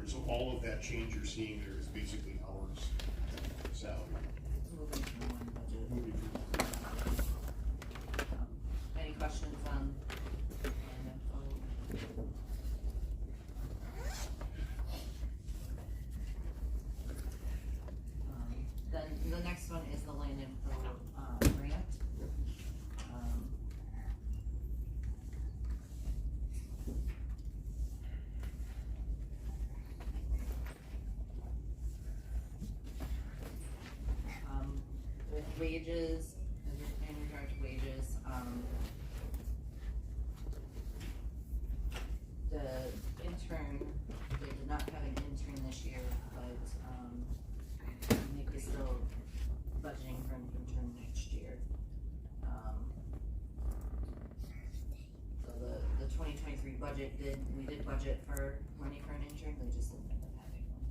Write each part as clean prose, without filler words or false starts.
So all of that change you're seeing there is basically hours salary. Moving from one budget. Moving from- Any questions on land info? Then the next one is the land info, grant. With wages, in regard to wages, the intern, they did not have an intern this year, but, Nick is still budgeting for an intern next year. So the 2023 budget we did budget for money for an intern, they just didn't end up having one.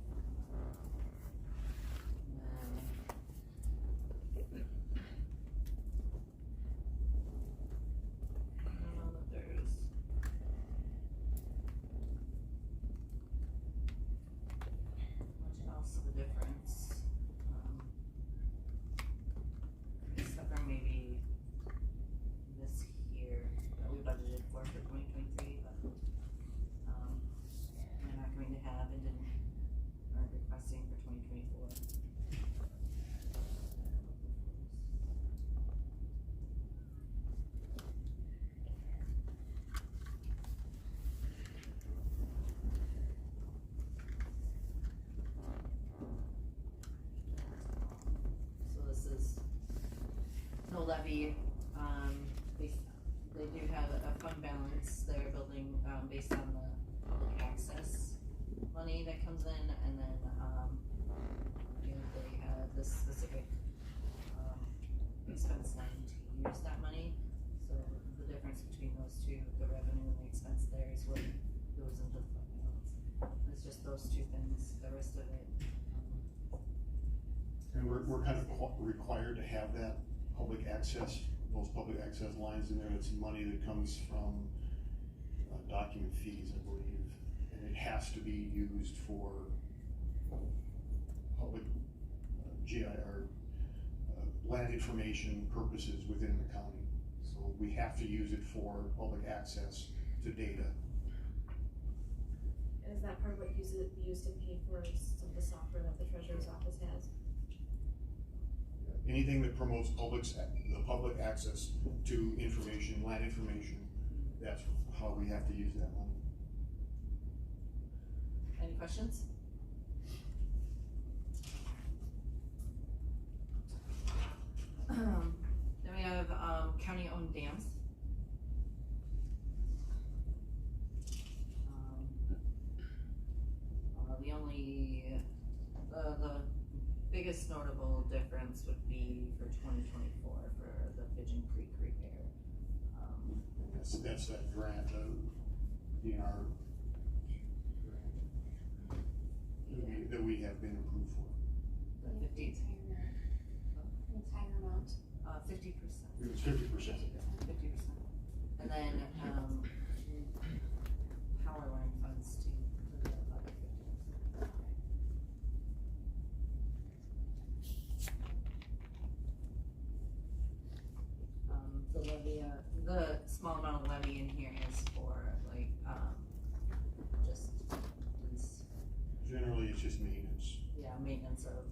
I don't know that there's much else of a difference. Except for maybe this here that we budgeted for 2023, but we're not going to have and are requesting for 2024. So this is no levy, they do have a fund balance they're building, based on the public access money that comes in, and then, they have this specific, expense line to use that money. So the difference between those two, the revenue and the expense there is what goes into the fund balance. It's just those two things, the rest of it. And we're kind of required to have that public access, those public access lines in there. It's money that comes from document fees, I believe, and it has to be used for public GIR, land information purposes within the county. So we have to use it for public access to data. And is that part of what used to pay for some of the software that the treasurer's office has? Anything that promotes the public access to information, land information, that's how we have to use that money. Any questions? Then we have, county-owned dams. The only, the biggest notable difference would be for 2024 for the Pigeon Creek repair. That's that grant, DNR grant that we have been approved for. The 50, Entire amount. 50%. It was 50%. 50%. And then, power line funds too, for the other 50%. The levy, the small amount of levy in here is for like, just this, Generally, it's just maintenance. yeah, maintenance of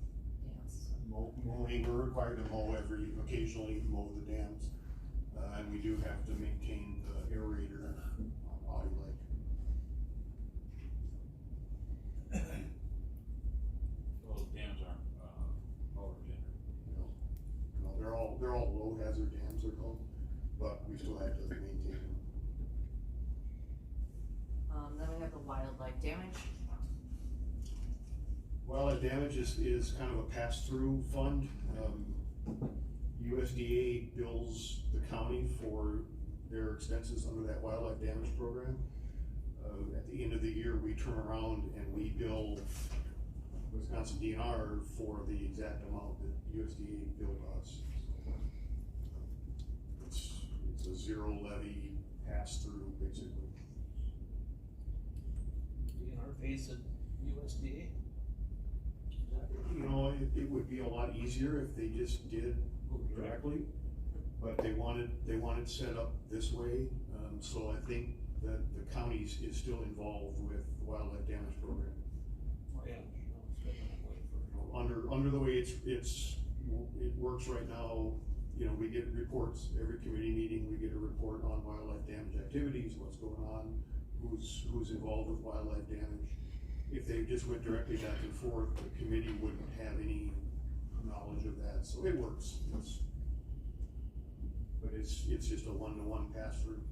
dams. Mowing, we're required to mow occasionally mow the dams. And we do have to maintain the aerator on Audi Lake. Those dams aren't, power generated. No, they're all low hazard dams, they're called, but we still have to maintain them. Then we have the wildlife damage. Wildlife damage is kind of a pass-through fund. USDA bills the county for their expenses under that wildlife damage program. At the end of the year, we turn around and we bill Wisconsin DNR for the exact amount that USDA billed us. It's a zero levy pass-through, basically. DNR pays it USDA? You know, it would be a lot easier if they just did directly, but they wanted set up this way, so I think that the county is still involved with the wildlife damage program. Yeah. Under the way it works right now, you know, we get reports, every committee meeting, we get a report on wildlife damage activities, what's going on, who's involved with wildlife damage. If they just went directly back and forth, the committee wouldn't have any knowledge of that, so it works. But it's just a one-to-one pass-through.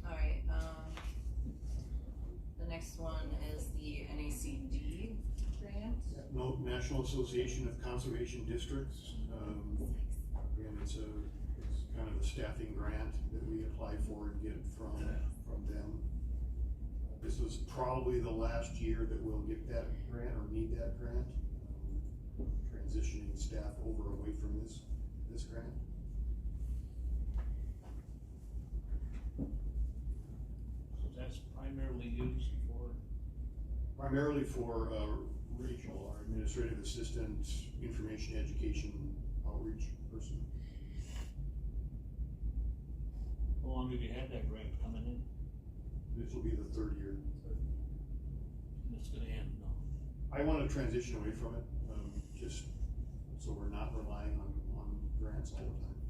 Alright, the next one is the NACD grant. No, National Association of Conservation Districts, again, it's kind of a staffing grant that we apply for and get from them. This is probably the last year that we'll get that grant or need that grant. Transitioning staff over away from this grant. So that's primarily used for? Primarily for Rachel, our administrative assistant, information education outreach person. How long have you had that grant coming in? This will be the third year. It's gonna end, no? I want to transition away from it, just so we're not relying on grants all the time.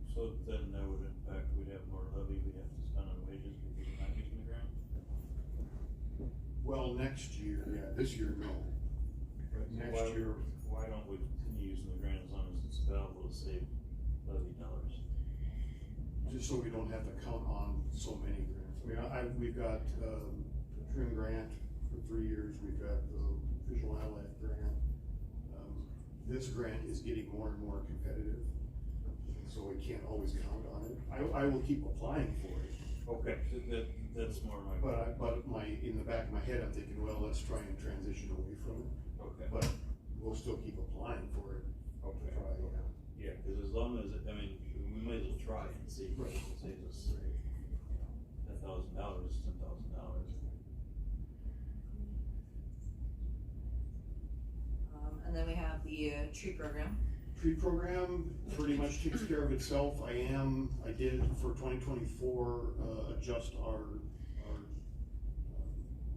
So then that would impact, we'd have more levy we'd have to spend on wages because we're not using the grant? Well, next year, yeah, this year, no. Next year. Why don't we continue using the grant as long as it's available to save levy dollars? Just so we don't have to count on so many grants. I mean, we've got, the trim grant for 3 years, we've got the fish and wildlife grant. This grant is getting more and more competitive, so we can't always count on it. I will keep applying for it. Okay, so that's more my. But in the back of my head, I'm thinking, well, let's try and transition away from it. Okay. But we'll still keep applying for it. Okay. Try, yeah. Yeah, cause as long as, we might as well try and see, Right. if it saves us $10,000, $10,000. And then we have the tree program. Tree program pretty much takes care of itself. I did for 2024, adjust our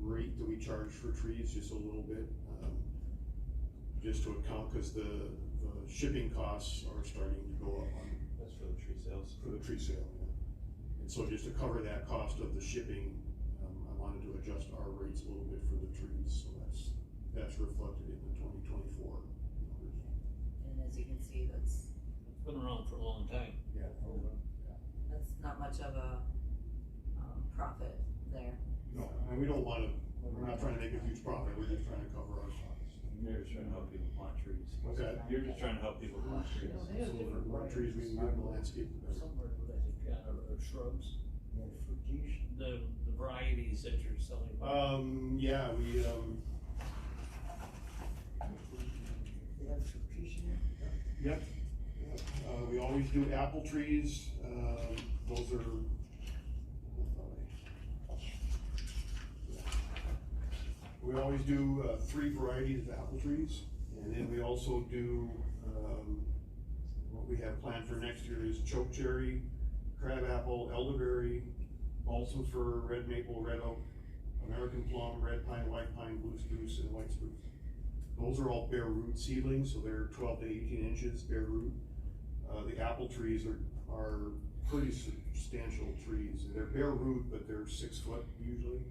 rate that we charge for trees just a little bit, just to account, cause the shipping costs are starting to go up That's for the tree sales. for the tree sale. Yeah. And so just to cover that cost of the shipping, I wanted to adjust our rates a little bit for the trees, so that's reflected in the 2024 numbers. And as you can see, that's Been around for a long time. Yeah. not much of a, profit there. No, and we're not trying to make a huge profit, we're just trying to cover our costs. You're just trying to help people plant trees. What's that? You're just trying to help people plant trees. So the more trees we can get in the landscape, the better. Somewhere, I think, or shrubs. The varieties that you're selling. Yeah, we, They have some trees in there? yep. We always do apple trees, those are. We always do, 3 varieties of apple trees, and then we also do, what we have planned for next year is chokecherry, crabapple, elderberry, balsam fir, red maple, red oak, American plum, red pine, white pine, blue spruce, and white spruce. Those are all bare root seedlings, so they're 12 to 18 inches bare root. The apple trees are pretty substantial trees. They're bare root, but they're 6 foot usually.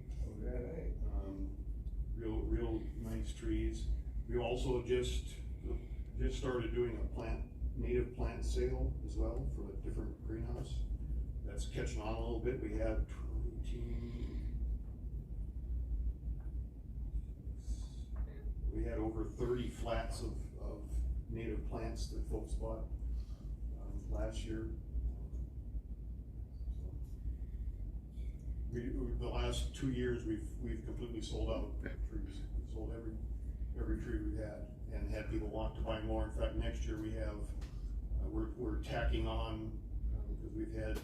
Real nice trees. We also just started doing a native plant sale as well for a different greenhouse. That's catching on a little bit. We had 18. We had over 30 flats of native plants that folks bought last year. The last 2 years, we've completely sold out trees. We sold every tree we had, and had people want to buy more. In fact, next year we have, we're tacking on, because we've had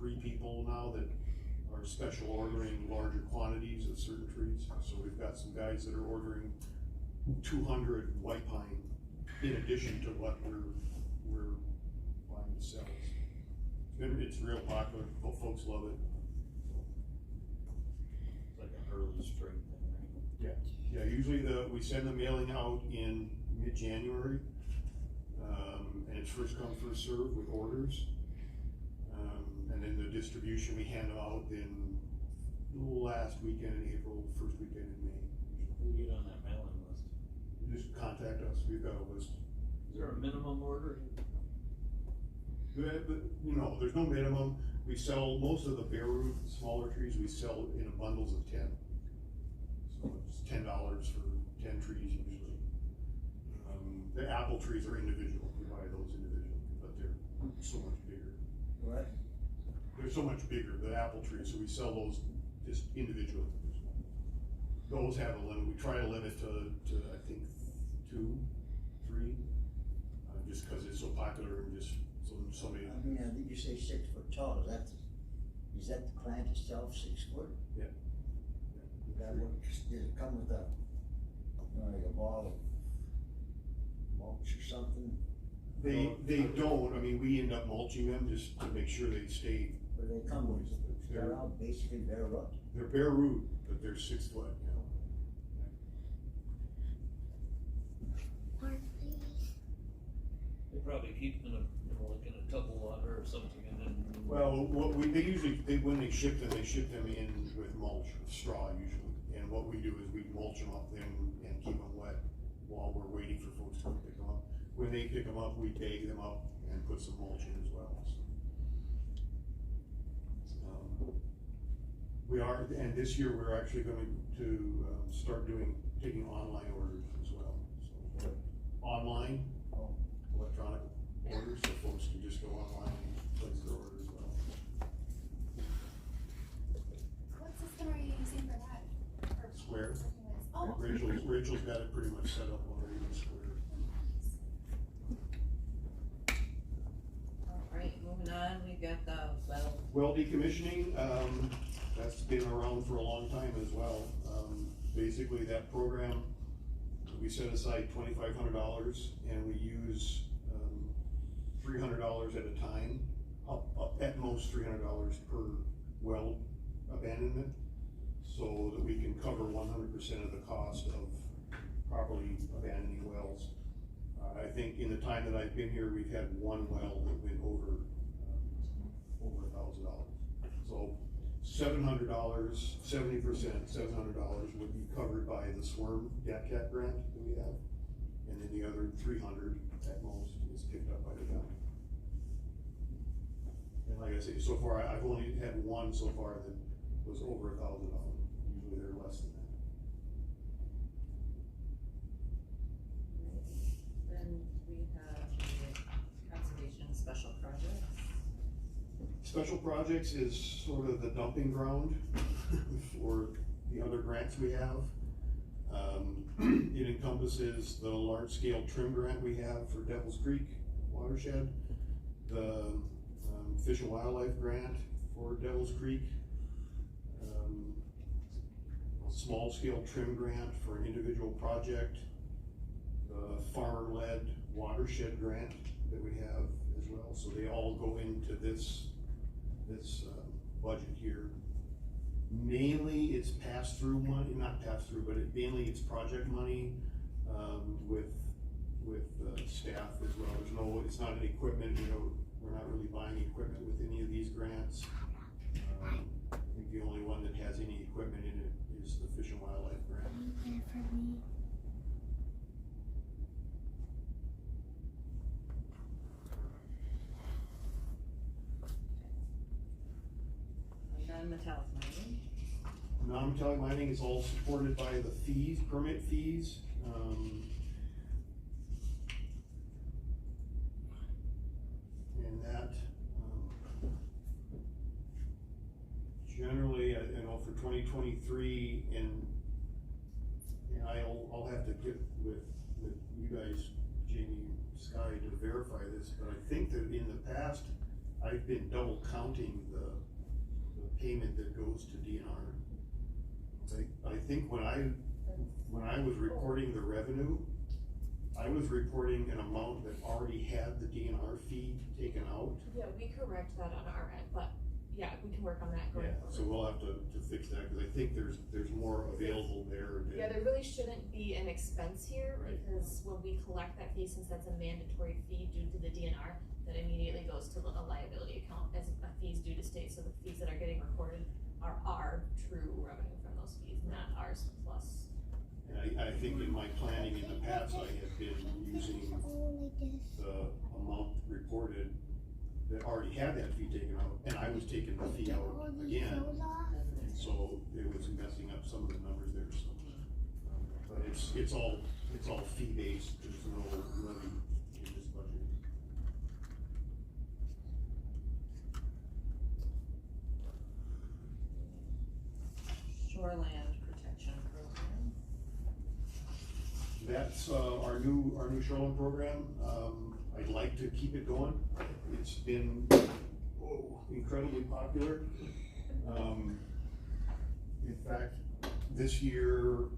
3 people now that are special ordering larger quantities of certain trees. So we've got some guys that are ordering 200 white pine in addition to what we're buying to sell. It's real popular, folks love it. It's like an early spring thing, right? Yeah, usually we send the mailing out in mid-January, and it's first come, first served with orders. And then the distribution, we hand them out in last weekend in April, first weekend in May. How do you get on that mailing list? Just contact us, we've got a list. Is there a minimum order? But, there's no minimum. We sell most of the bare root, smaller trees, we sell in bundles of 10. So it's $10 for 10 trees usually. The apple trees are individual, we buy those individually, but they're so much bigger. What? They're so much bigger, the apple trees, so we sell those just individually. Those have a limit, we try to limit to I think 2, 3, just cause it's so popular and just so somebody. I mean, I think you say 6 foot tall, is that the plant itself, 6 foot? Yeah. Does that work, does it come with like a ball of mulch or something? They don't, I mean, we end up mulching them just to make sure they stay. Or they come with, they're all basically bare root? They're bare root, but they're 6 foot, They probably keep them in a tub of water or something and then. Well, they usually, when they ship them in with mulch, straw usually. And what we do is we mulch them up then and keep them wet while we're waiting for folks to pick them up. When they pick them up, we bag them up and put some mulch in as well. So, we are, and this year we're actually going to start taking online orders as well. So, online, electronic orders, so folks can just go online and place their order as well. What system are you using for that? Square. Oh. Rachel's got it pretty much set up already in Square. Alright, moving on, we've got the Well, decommissioning, that's been around for a long time as well. Basically that program, we set aside $2,500 and we use $300 at a time, up at most $300 per well abandonment, so that we can cover 100% of the cost of properly abandoning wells. I think in the time that I've been here, we've had one well that went over $1,000. So $700, 70%, $700 would be covered by the SWRM GATCAT grant that we have, and then the other 300 at most is picked up by the county. And like I say, so far I've only had one so far that was over $1,000. Usually they're less than that. Then we have the conservation special projects. Special projects is sort of the dumping ground for the other grants we have. It encompasses the large scale trim grant we have for Devil's Creek watershed, the Fish and Wildlife grant for Devil's Creek, a small scale trim grant for an individual project, the farmer-led watershed grant that we have as well. So they all go into this budget here. Mainly it's pass-through money, not pass-through, but mainly it's project money with staff as well. It's not an equipment, we're not really buying equipment with any of these grants. I think the only one that has any equipment in it is the Fish and Wildlife grant. Non-metallic mining. Non-metallic mining is all supported by the fees, permit fees. And that, generally, I know for 2023, and I'll have to get with you guys, Jamie, Sky, to verify this, but I think that in the past, I've been double counting the payment that goes to DNR. I think when I was reporting the revenue, I was reporting an amount that already had the DNR fee taken out. Yeah, we correct that on our end, but yeah, we can work on that going forward. So we'll have to fix that, cause I think there's more available there. Yeah, there really shouldn't be an expense here, Right. because when we collect that fee, since that's a mandatory fee due to the DNR, that immediately goes to a liability account as a fees due to state, so the fees that are getting recorded are our true revenue from those fees, not ours plus. And I think in my planning in the past, I have been using the amount reported that already had that fee taken out, and I was taking the fee out again. And so it was messing up some of the numbers there, so. But it's all fee based, there's no levy in this budget. Shoreland protection program. That's, our new shoreline program. I'd like to keep it going. It's been, incredibly popular. In fact, this year,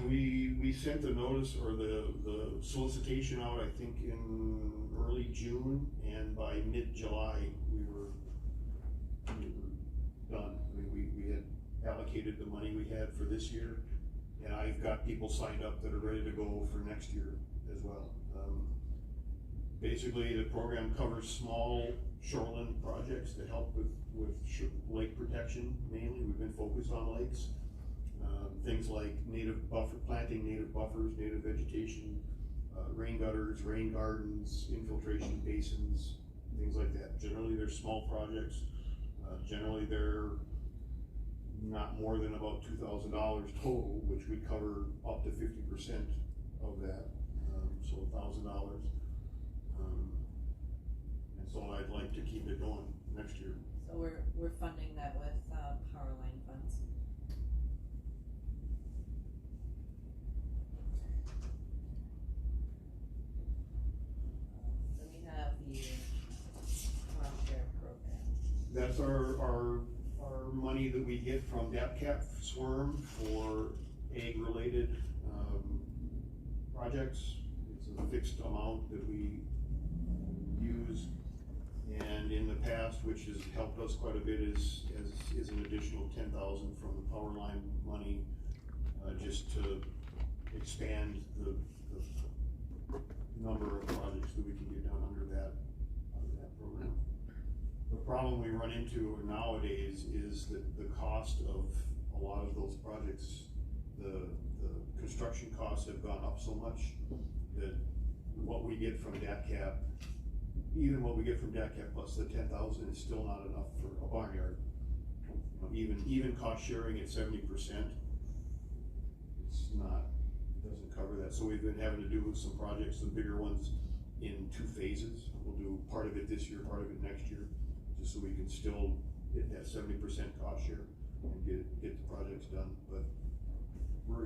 we sent the notice or the solicitation out, I think in early June, and by mid-July, we were done. I mean, we had allocated the money we had for this year, and I've got people signed up that are ready to go for next year as well. Basically, the program covers small shoreline projects to help with lake protection mainly. We've been focused on lakes. Things like planting native buffers, native vegetation, rain gutters, rain gardens, infiltration basins, things like that. Generally, they're small projects. Generally, they're not more than about $2,000 total, which would cover up to 50% of that, so $1,000. And so I'd like to keep it going next year. So we're funding that with, power line funds. Then we have the farm share program. That's our money that we get from DAPCAP SWIRM for ag-related, projects. It's a fixed amount that we use. And in the past, which has helped us quite a bit, is an additional 10,000 from the power line money, just to expand the number of projects that we can get done under that program. The problem we run into nowadays is that the cost of a lot of those projects, the construction costs have gone up so much that what we get from DATCAP, even what we get from DATCAP plus the 10,000 is still not enough for a barnyard. Even cost sharing at 70%, it doesn't cover that. So we've been having to do some projects, the bigger ones, in 2 phases. We'll do part of it this year, part of it next year, just so we can still hit that 70% cost share and get the projects done. But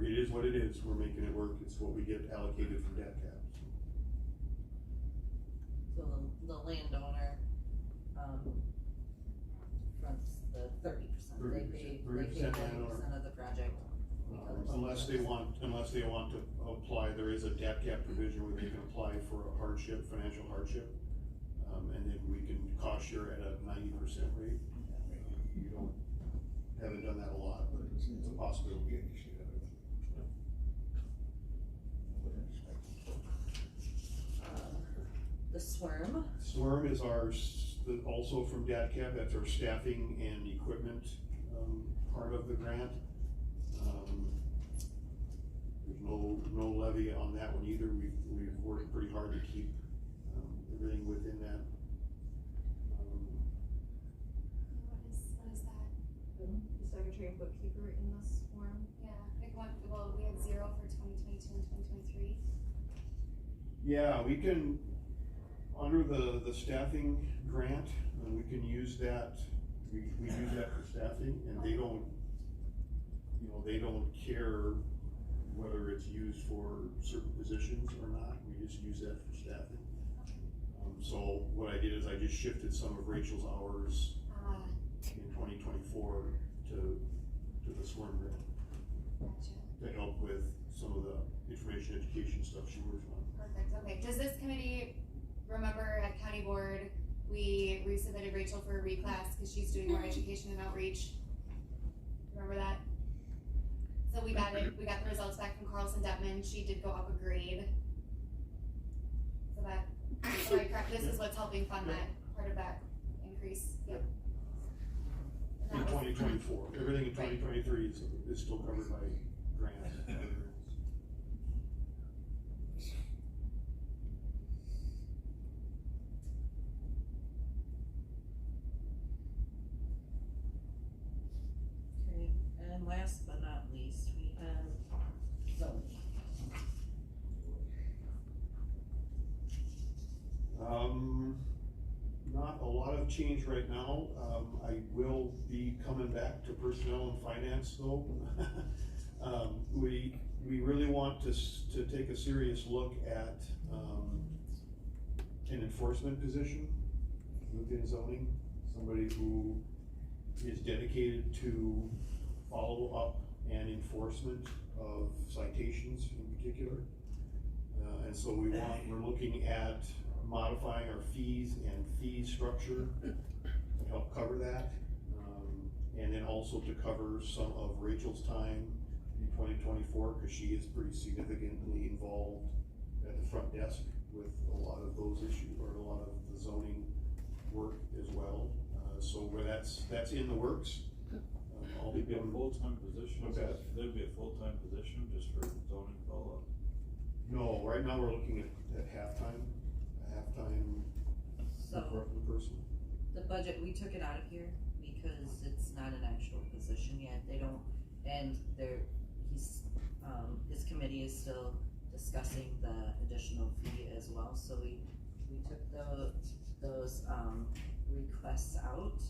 it is what it is. We're making it work. It's what we get allocated from DATCAP. So the landowner, fronts the 30%. They pay 30% 30% of the project. Unless they want to apply, there is a DATCAP provision where they can apply for a hardship, financial hardship, and then we can cost share at a 90% rate. You haven't done that a lot, but it's a possibility. The SWIRM. SWIRM is also from DATCAP, that's our staffing and equipment, part of the grant. There's no levy on that one either. We've worked pretty hard to keep, everything within that. What is that? The secretary and bookkeeper in this form? Yeah, we had 0 for 2022 and 2023. Yeah, we can, under the staffing grant, we can use that, we use that for staffing, and they don't care whether it's used for certain positions or not, we just use that for staffing. So what I did is I just shifted some of Rachel's hours in 2024 to the SWIM grant Gotcha. to help with some of the information education stuff she works on. Perfect, okay. Does this committee, remember at county board, we resubmitted Rachel for a reclass because she's doing more education and outreach? Remember that? So we got the results back from Carlson Detman, she did go up a grade. So that, sorry, correct, this is what's helping fund that, part of that increase, yep. In And that was- 2024, everything in 2023 is still covered by grants. Okay, and last but not least, we have zoning. Not a lot of change right now. I will be coming back to personnel and finance though. We really want to take a serious look at, an enforcement position within zoning. Somebody who is dedicated to follow up and enforcement of citations in particular. And so we're looking at modifying our fees and fee structure to help cover that. And then also to cover some of Rachel's time in 2024, cause she is pretty significantly involved at the front desk with a lot of those issues, or a lot of the zoning work as well. So where that's in the works. I'll be It'd be a doing. full-time position, What's that? there'd be a full-time position just for zoning follow-up. No, right now we're looking at halftime, a halftime So, person. the budget, we took it out of here because it's not an actual position yet, they don't, and his committee is still discussing the additional fee as well, so we took those requests out.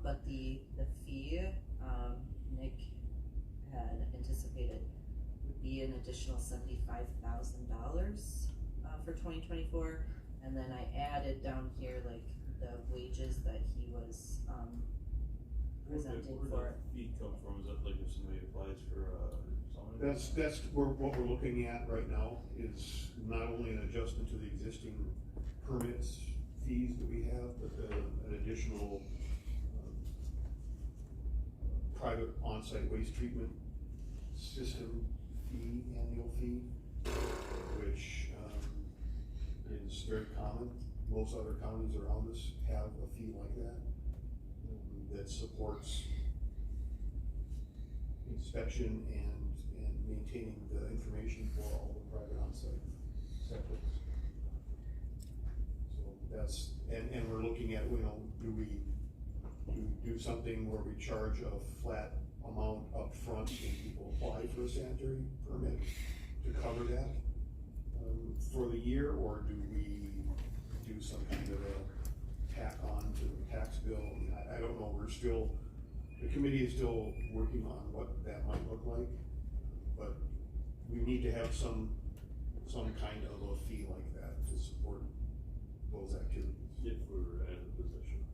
But the fee, Nick had anticipated would be an additional $75,000, for 2024. And then I added down here, like, the wages that he was, presenting Where for. did the fee come from? Is that like if somebody applies for, zoning? That's what we're looking at right now, is not only an adjustment to the existing permits fees that we have, but an additional private on-site waste treatment system fee, annual fee, which is very common. Most other counties around us have a fee like that, that supports inspection and maintaining the information for all the private on-site septics. So that's, and we're looking at, do we do something where we charge a flat amount up front when people apply for a sanitary permit to cover that for the year, or do we do some kind of a tack on to the tax bill? I don't know, the committee is still working on what that might look like, but we need to have some kind of a fee like that to support those activities. If we were at a position.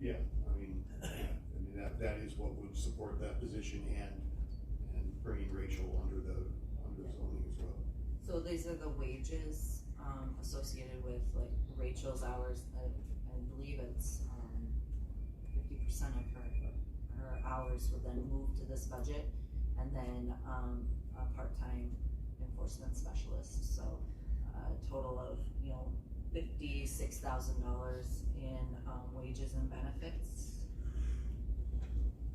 Yeah, I mean that is what would support that position and bringing Rachel under zoning as well. So these are the wages, associated with like Rachel's hours, I believe it's, 50% of her hours will then move to this budget, and then, a part-time enforcement specialist, so, a total of, $56,000 in, wages and benefits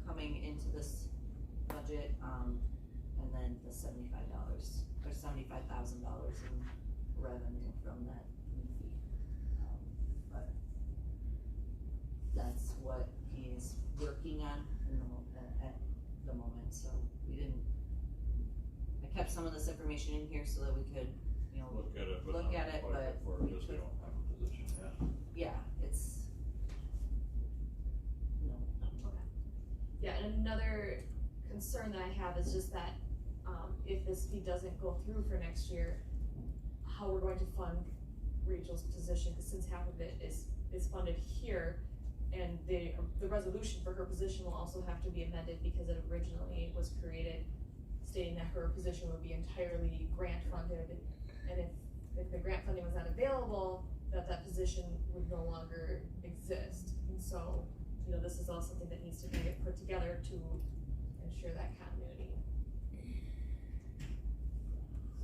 coming into this budget, and then the $75 or $75,000 in revenue from that new fee. But that's what he's working on at the moment, so I kept some of this information in here so that we could, Look at it, but look not at it, apply but for we it, just we could- don't have a position yet. yeah, it's, Yeah, and another concern that I have is just that, if this fee doesn't go through for next year, how we're going to fund Rachel's position, cause since half of it is funded here, and the resolution for her position will also have to be amended because it originally was created stating that her position would be entirely grant funded, and if the grant funding was not available, that position would no longer exist. And so, you know, this is all something that needs to kind of get put together to ensure that continuity.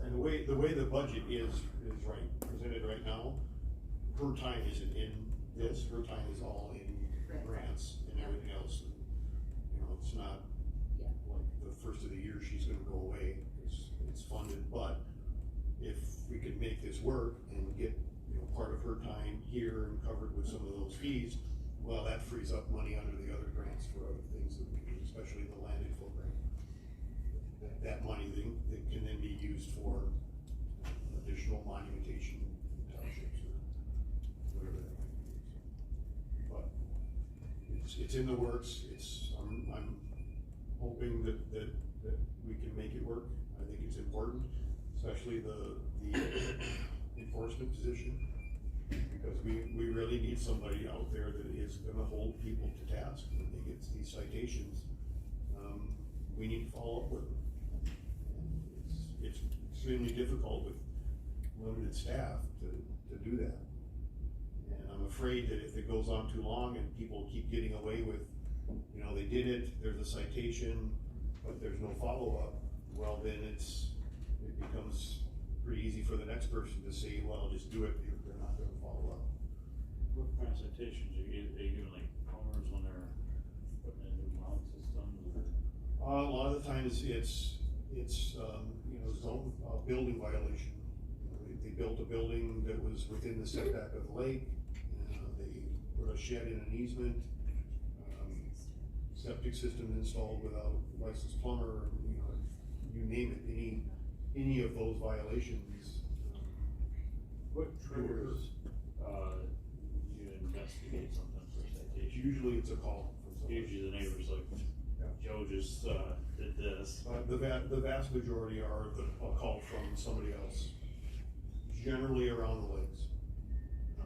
And the way the budget is presented right now, her time isn't in this, her time is all in grants and everything else. And, you know, it's not like the first of the year she's gonna go away, it's funded, but if we could make this work and get, you know, part of her time here and covered with some of those fees, well, that frees up money under the other grants for other things that we can do, especially the land inflow grant. That money that can then be used for additional monumentation townships or whatever that might be. But it's in the works. I'm hoping that we can make it work. I think it's important, especially the enforcement position, because we really need somebody out there that is gonna hold people to task when they get these citations. We need to follow up with them. It's extremely difficult with limited staff to do that. And I'm afraid that if it goes on too long and people keep getting away with, you know, they did it, there's a citation, but there's no follow-up, well, then it becomes pretty easy for the next person to say, well, just do it, they're not gonna follow up. What kind of citations are you giving, like plumbers when they're putting in new mound systems, or? A lot of the times it's you know, zone, building violation. You know, they built a building that was within the setback of the lake, they put a shed in an easement, septic system installed without licensed plumber, you know, you name it, any of those violations. What triggers, you investigate something for citation? Usually it's a call from somebody. Usually the neighbor's like, Joe just, did this. The vast majority are a call from somebody else, generally around the lakes. I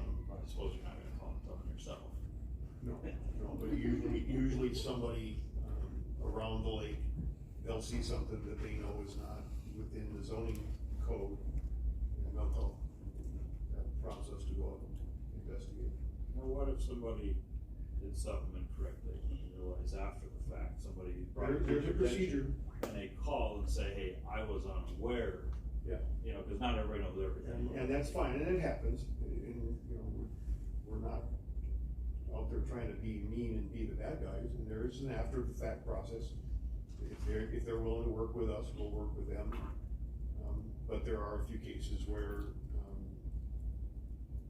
suppose you're not gonna call and tell them yourself. No, but usually somebody, around the lake, they'll see something that they know is not within the zoning code, and they'll call. That prompts us to go out and investigate. Now, what if somebody did something incorrectly, and you realize after the fact, somebody brought it to There's a your procedure. attention, and they call and say, hey, I was unaware. Yeah. You know, cause not everybody knows everything. And that's fine, and it happens, and, you know, we're not out there trying to be mean and be the bad guys, and there is an after the fact process. If they're willing to work with us, we'll work with them. But there are a few cases where,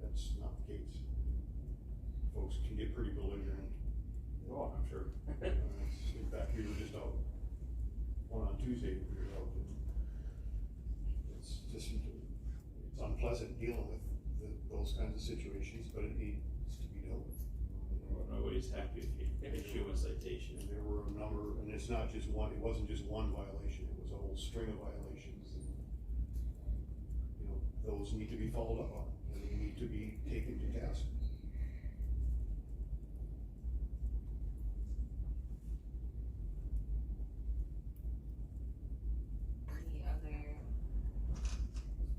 that's not the case. Folks can get pretty belligerent. Oh, I'm sure. In fact, we were just out, one on Tuesday, we were out, and it's unpleasant dealing with those kinds of situations, but it needs to be dealt with. Well, nobody's happy if you issue a citation. And there were a number, and it's not just one, it wasn't just one violation, it was a whole string of violations. And, you know, those need to be followed up on, and they need to be taken to task. Any other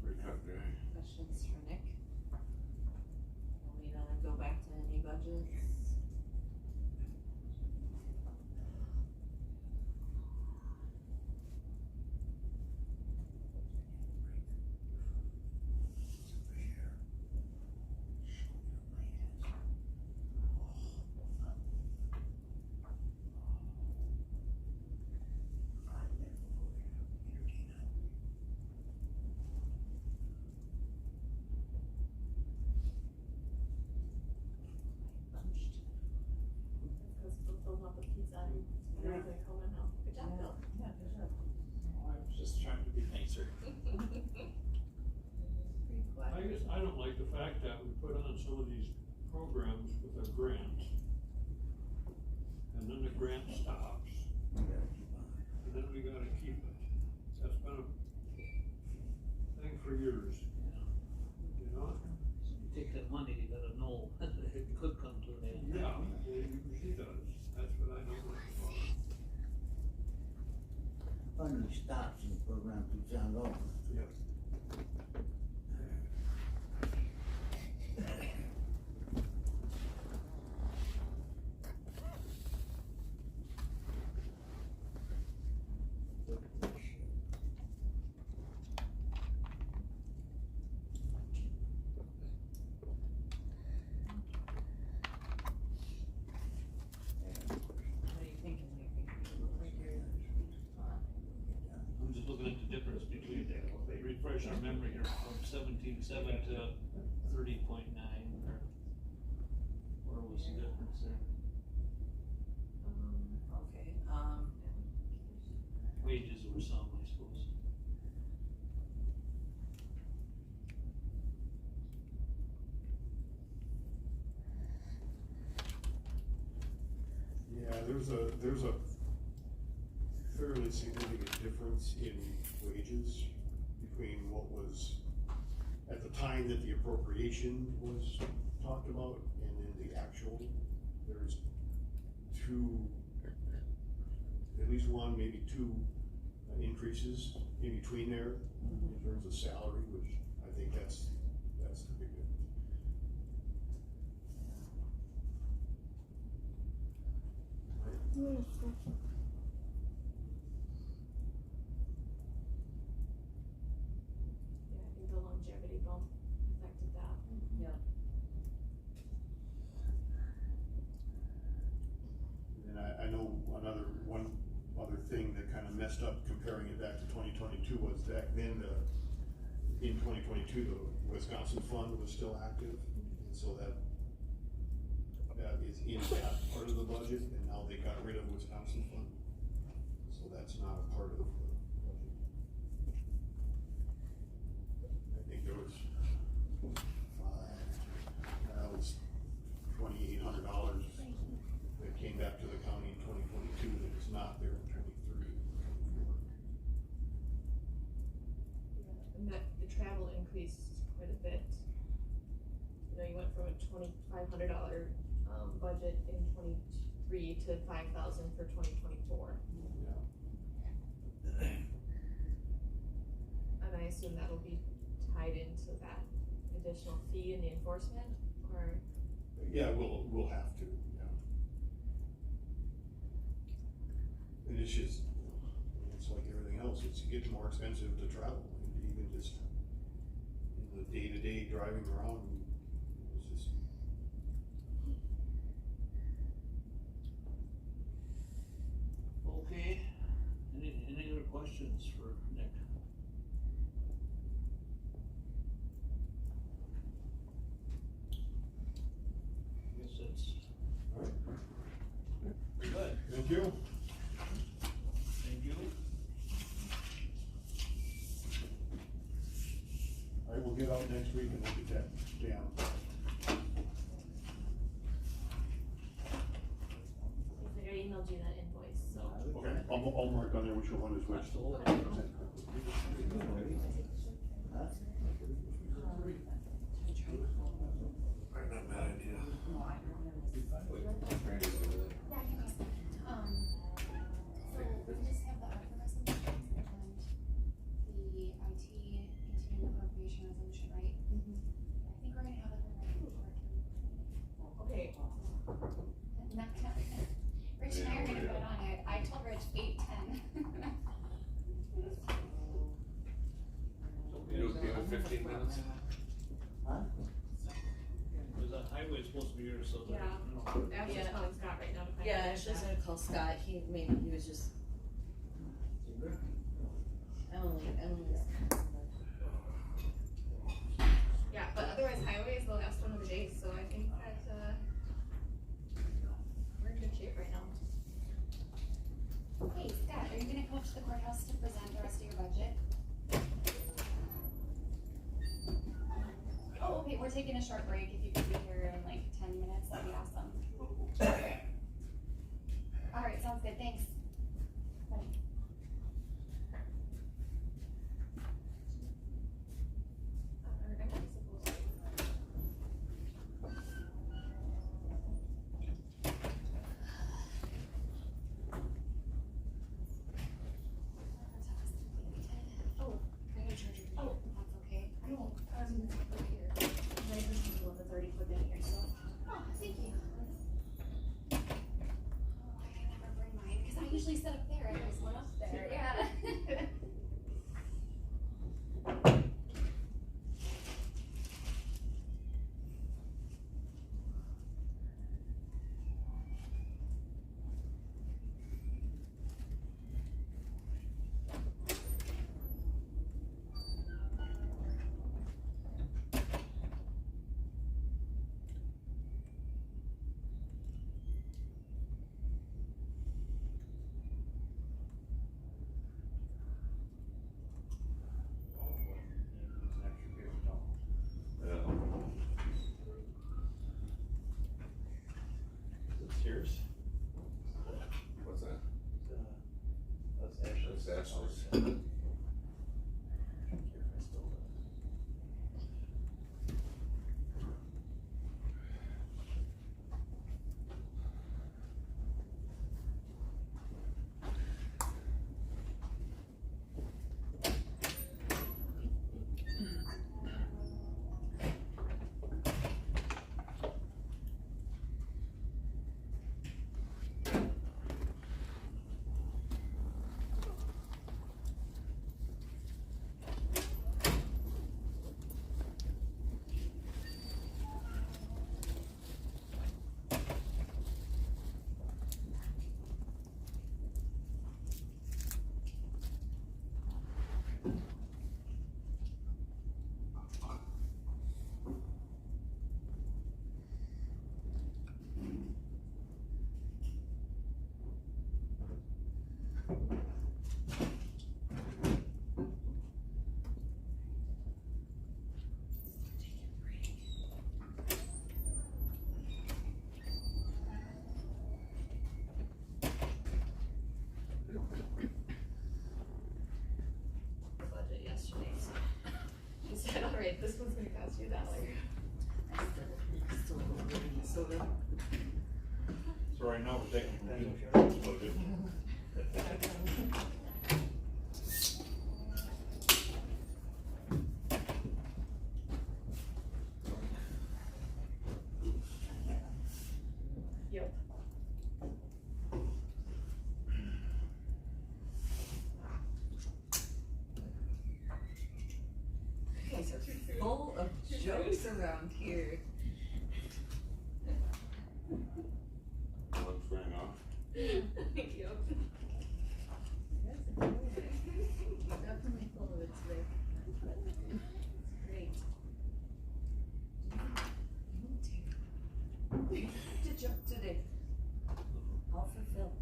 Pretty tough guy. questions for Nick? Want me to go back to any budgets? program keeps on going. Yep. What are you thinking? I'm just looking at the difference between, refresh our memory here, from 17.7 to 30.9, or where was the difference there? Okay, Wages were some, I suppose. Yeah, there's a fairly significant difference in wages between what was at the time that the appropriation was talked about and then the actual. There's two, at least one, maybe two increases in between there in terms of salary, which I think that's the big difference. Yeah, I think the longevity bump affected that. yep, And I know one other thing that kind of messed up comparing it back to 2022 was back then, in 2022, the Wisconsin fund was still active. And so that is in that part of the budget, and now they got rid of Wisconsin fund. So that's not a part of the budget. I think there was $2,800 that came back to the county in 2022 that was not there in 23. And that, the travel increased quite a bit. You know, you went from a $2,500, budget in 23 to 5,000 for 2024. Yeah. And I assume that'll be tied into that additional fee in the enforcement, or? Yeah, we'll have to, yeah. And it's just, it's like everything else, it gets more expensive to travel, and even just in the day-to-day driving around, it's just. Okay, any other questions for Nick? Guess that's All right. good. Thank you. Thank you. I will get out next week and look at that down. I think I emailed you that invoice, so. Okay, I'll mark on there which one is which. Not bad idea. Yeah, I can ask. So we just have the ARPA resolution and the IT continuing appropriation resolution, right? I think we're gonna have it for Okay, Not gonna, Rich and I are gonna vote on it. I told Rich 8:10. You okay with 15 minutes? Huh? Was that highway supposed to be here, so that, Yeah. you know, Ashley's Yeah. calling Scott right now to find out. yeah, Ashley's gonna call Scott, he was just, Emily's. Yeah, but otherwise highway is the last one of the day, so I think that, we're in good shape right now. Hey, Scott, are you gonna come up to the courthouse to present the rest of your budget? Oh, okay, we're taking a short break. If you could be here in like 10 minutes, that'd be awesome. All right, sounds good, thanks. Bye. Am I supposed to? usually sit up there, and there's one up there, yeah. It's yours. What's that? That's Ashley's. That's Ashley's. The budget yesterday, so she said, all right, this one's gonna cost you $1. So right now, we're taking from the insurance budget. Yep. You guys are full of jokes around here. Lunch ran off. Thank you. You're definitely full of it today. Great. You did joke today. All fulfilled.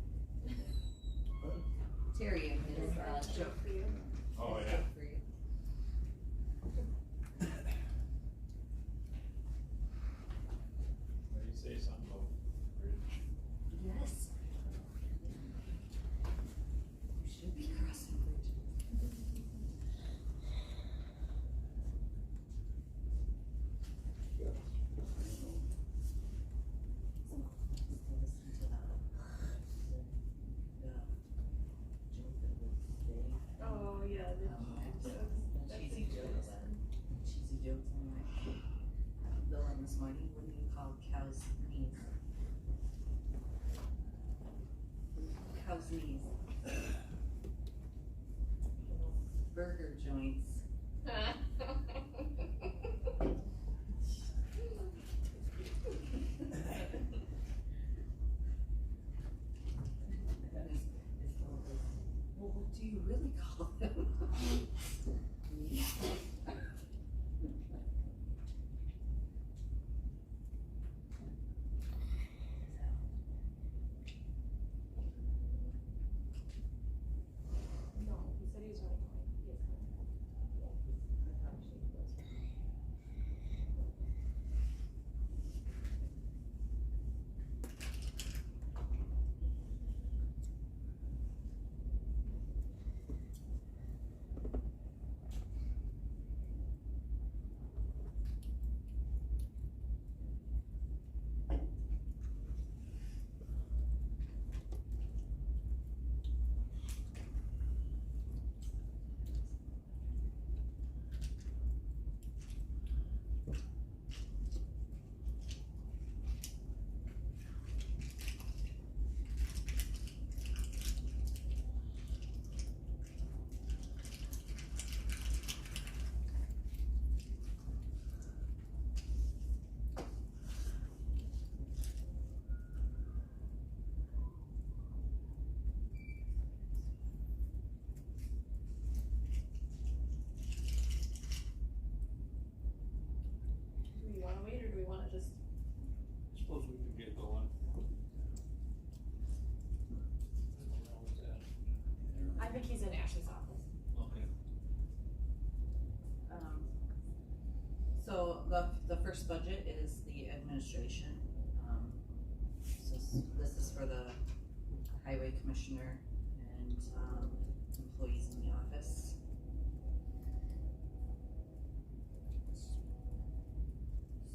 Terry, and his joke. For you. Oh, his yeah. joke for you. What do you say something about bridge? Yes. You should be crossing bridges. Listen to that. Oh, yeah, the that's Cheesy a jokes. Cheesy jokes on that. Bill on this morning, what do you call cow's knees? Cow's knees. Burger joints. Well, what do you really call them? No, he said he was running away. He is running. suppose we could get going. I think he's in Ashley's office. Okay. So the first budget is the administration. This is for the highway commissioner and, employees in the office.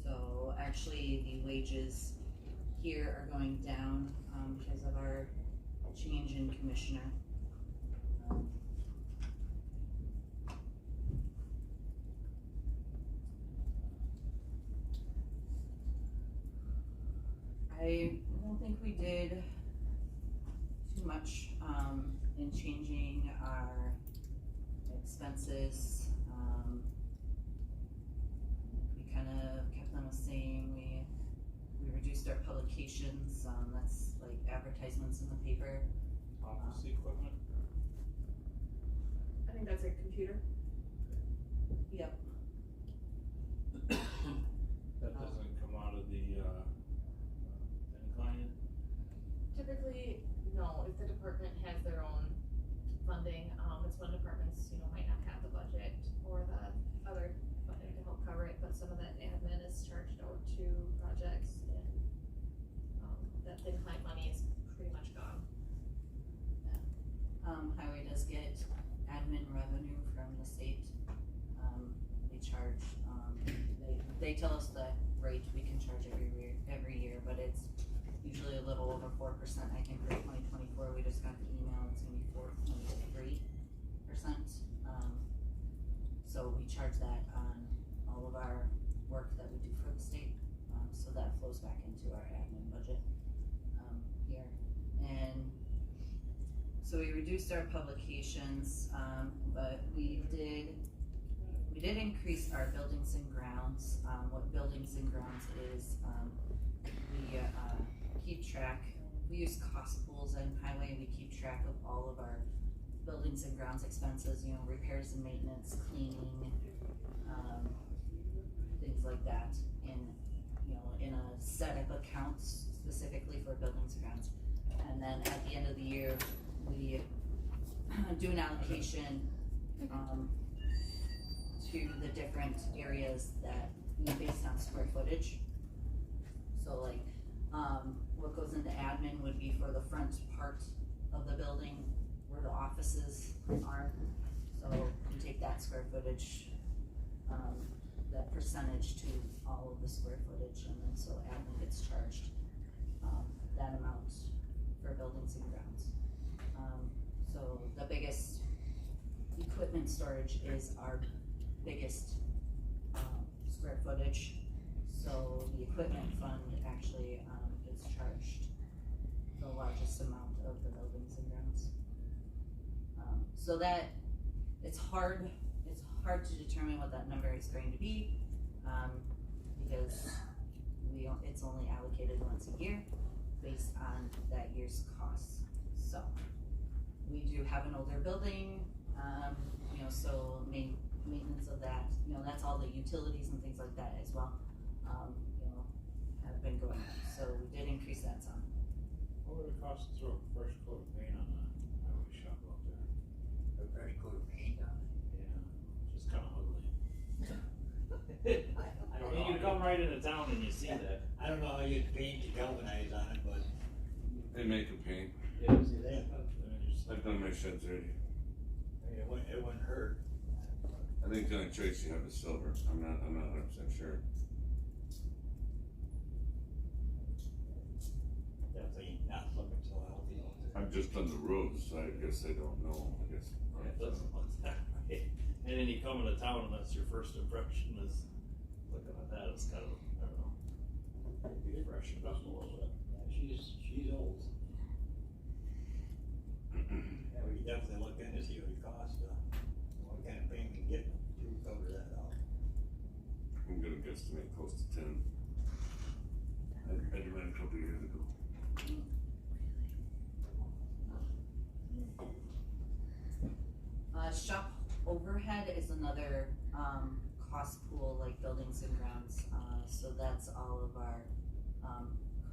So actually, the wages here are going down, because of our change in commissioner. I don't think we did too much, in changing our expenses. We kinda kept them the same. We reduced our publications, that's like advertisements in the paper. Office equipment. I think that's a computer. Yep. That doesn't come out of the, client. Typically, no, if the department has their own funding, it's when departments, might not have the budget or the other funding to help cover it, but some of that admin is charged out to projects and, that thin client money is pretty much gone. Highway does get admin revenue from the state. They charge, they tell us the rate we can charge every year, but it's usually a little over 4%. I think for 2024, we just got the email, it's gonna be 4.3%. So we charge that on all of our work that we do for the state. So that flows back into our admin budget, here. And so we reduced our publications, but we did increase our buildings and grounds. What buildings and grounds is, we keep track, we use cost pools in highway, we keep track of all of our buildings and grounds expenses, repairs and maintenance, cleaning, things like that, in a set of accounts specifically for buildings and grounds. And then at the end of the year, we do an allocation, to the different areas that, based on square footage. So like, what goes into admin would be for the front part of the building where the offices are. So we take that square footage, that percentage to all of the square footage, and then so admin gets charged, that amount for buildings and grounds. So the biggest equipment storage is our biggest, square footage. So the equipment fund actually, gets charged the largest amount of the buildings and grounds. So that, it's hard to determine what that number is going to be, because it's only allocated once a year based on that year's costs. So we do have an older building, so maintenance of that, that's all the utilities and things like that as well, have been going up, so we did increase that some. What would it cost to throw a fresh coat of paint on the highway shop out there? A fresh coat of paint on it. Yeah, just kinda ugly. I don't know. You come right into town and you see that. I don't know how you paint the galvanize on it, but. They make them paint. Yeah. See that? I've done my sheds already. It wouldn't hurt. I think the only choice you have is silver. I'm not 100% sure. Definitely not looking so healthy out there. I've just done the roads, so I guess I don't know, I guess. It doesn't look that way. And then you come into town and that's your first impression is looking at that, it's kind of, I don't know. Be freshened up a little bit. Yeah, she's old. Yeah, we definitely look into see what it costs, what kind of paint we can get to cover that up. I'm gonna guesstimate close to 10. I did that a couple years ago. Shop overhead is another, cost pool like buildings and grounds, so that's all of our,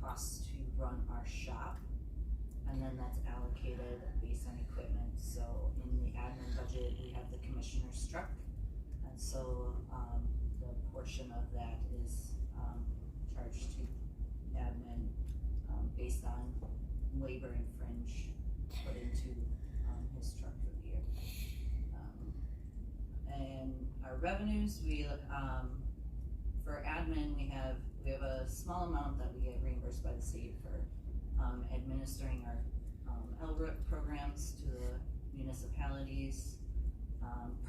costs to run our shop. And then that's allocated based on equipment, so in the admin budget, we have the commissioner's truck. And so, the portion of that is, charged to admin, based on labor and fringe put into, his truck for the year. And our revenues, for admin, we have a small amount that we get reimbursed by the state for administering our LRIP programs to the municipalities,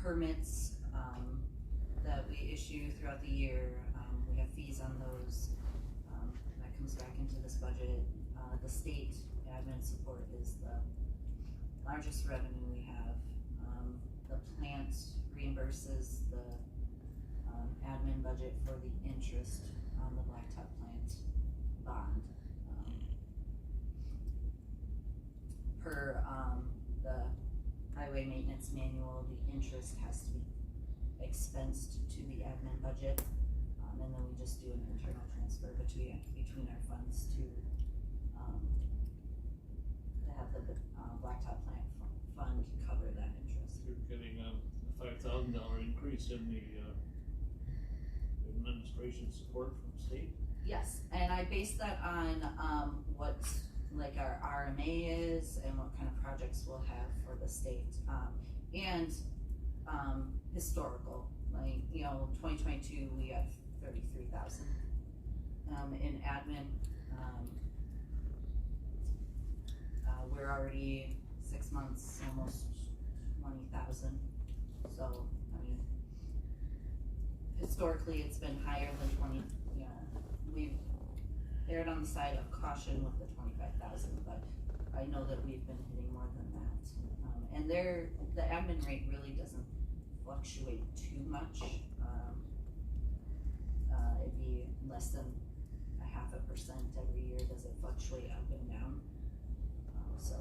permits that we issue throughout the year. We have fees on those. That comes back into this budget. The state admin support is the largest revenue we have. The plant reimburses the admin budget for the interest on the blacktop plant bond. Per the highway maintenance manual, the interest has to be expensed to the admin budget. And then we just do an internal transfer between our funds to have the blacktop plant fund cover that interest. You're getting a $5,000 increase in the administration support from state? Yes, and I base that on what like our RMA is and what kind of projects we'll have for the state, and historical, like, 2022 we have 33,000 in admin. We're already 6 months, almost 20,000, so I mean, historically it's been higher than 20. We've erred on the side of caution with the 25,000, but I know that we've been hitting more than that. And the admin rate really doesn't fluctuate too much. It'd be less than 0.5% every year. Does it fluctuate up and down? So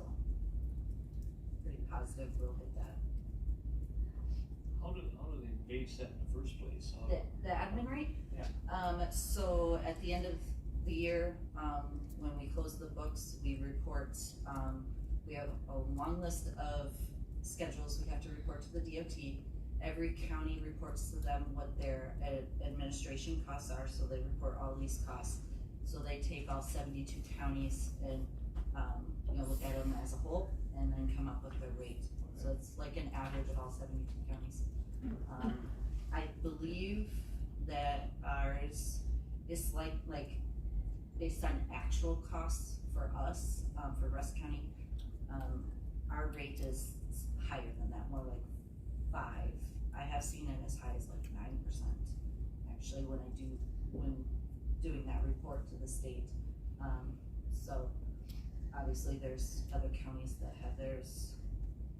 pretty positive we'll hit that. How do they gauge that in the first place? The admin rate? Yeah. So at the end of the year, when we close the books, we report, we have a long list of schedules we have to report to the DOT. Every county reports to them what their administration costs are, so they report all these costs. So they take all 72 counties and, look at them as a whole and then come up with their rate. So it's like an average of all 72 counties. I believe that ours is like based on actual costs for us, for Rusk County, our rate is higher than that, more like 5. I have seen it as high as like 9%, actually, when doing that report to the state. So obviously there's other counties that have theirs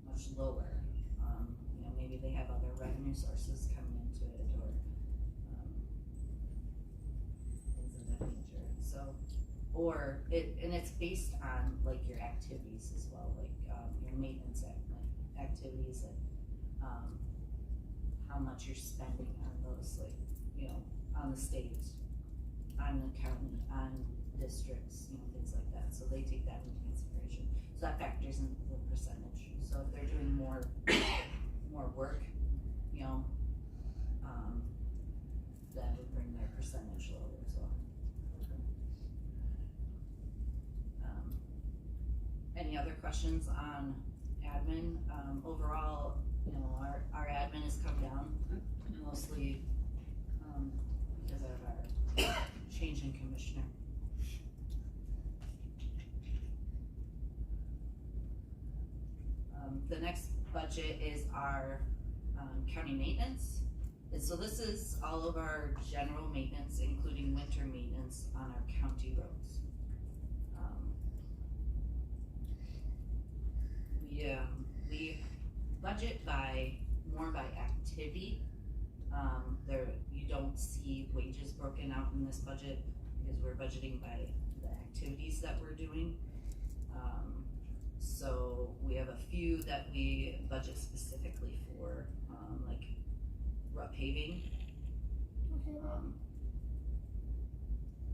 much lower. Maybe they have other revenue sources coming into it, or things of that nature. So, and it's based on like your activities as well, like your maintenance activities, and how much you're spending on those, like, on the state, on the county, on districts, things like that. So they take that into consideration. So that factors into the percentage. So if they're doing more work, that would bring their percentage lower as well. Any other questions on admin? Overall, our admin has come down mostly because of our change in commissioner. The next budget is our county maintenance. And so this is all of our general maintenance, including winter maintenance on our county roads. We budget more by activity. You don't see wages broken out in this budget because we're budgeting by the activities that we're doing. So we have a few that we budget specifically for, like rut paving,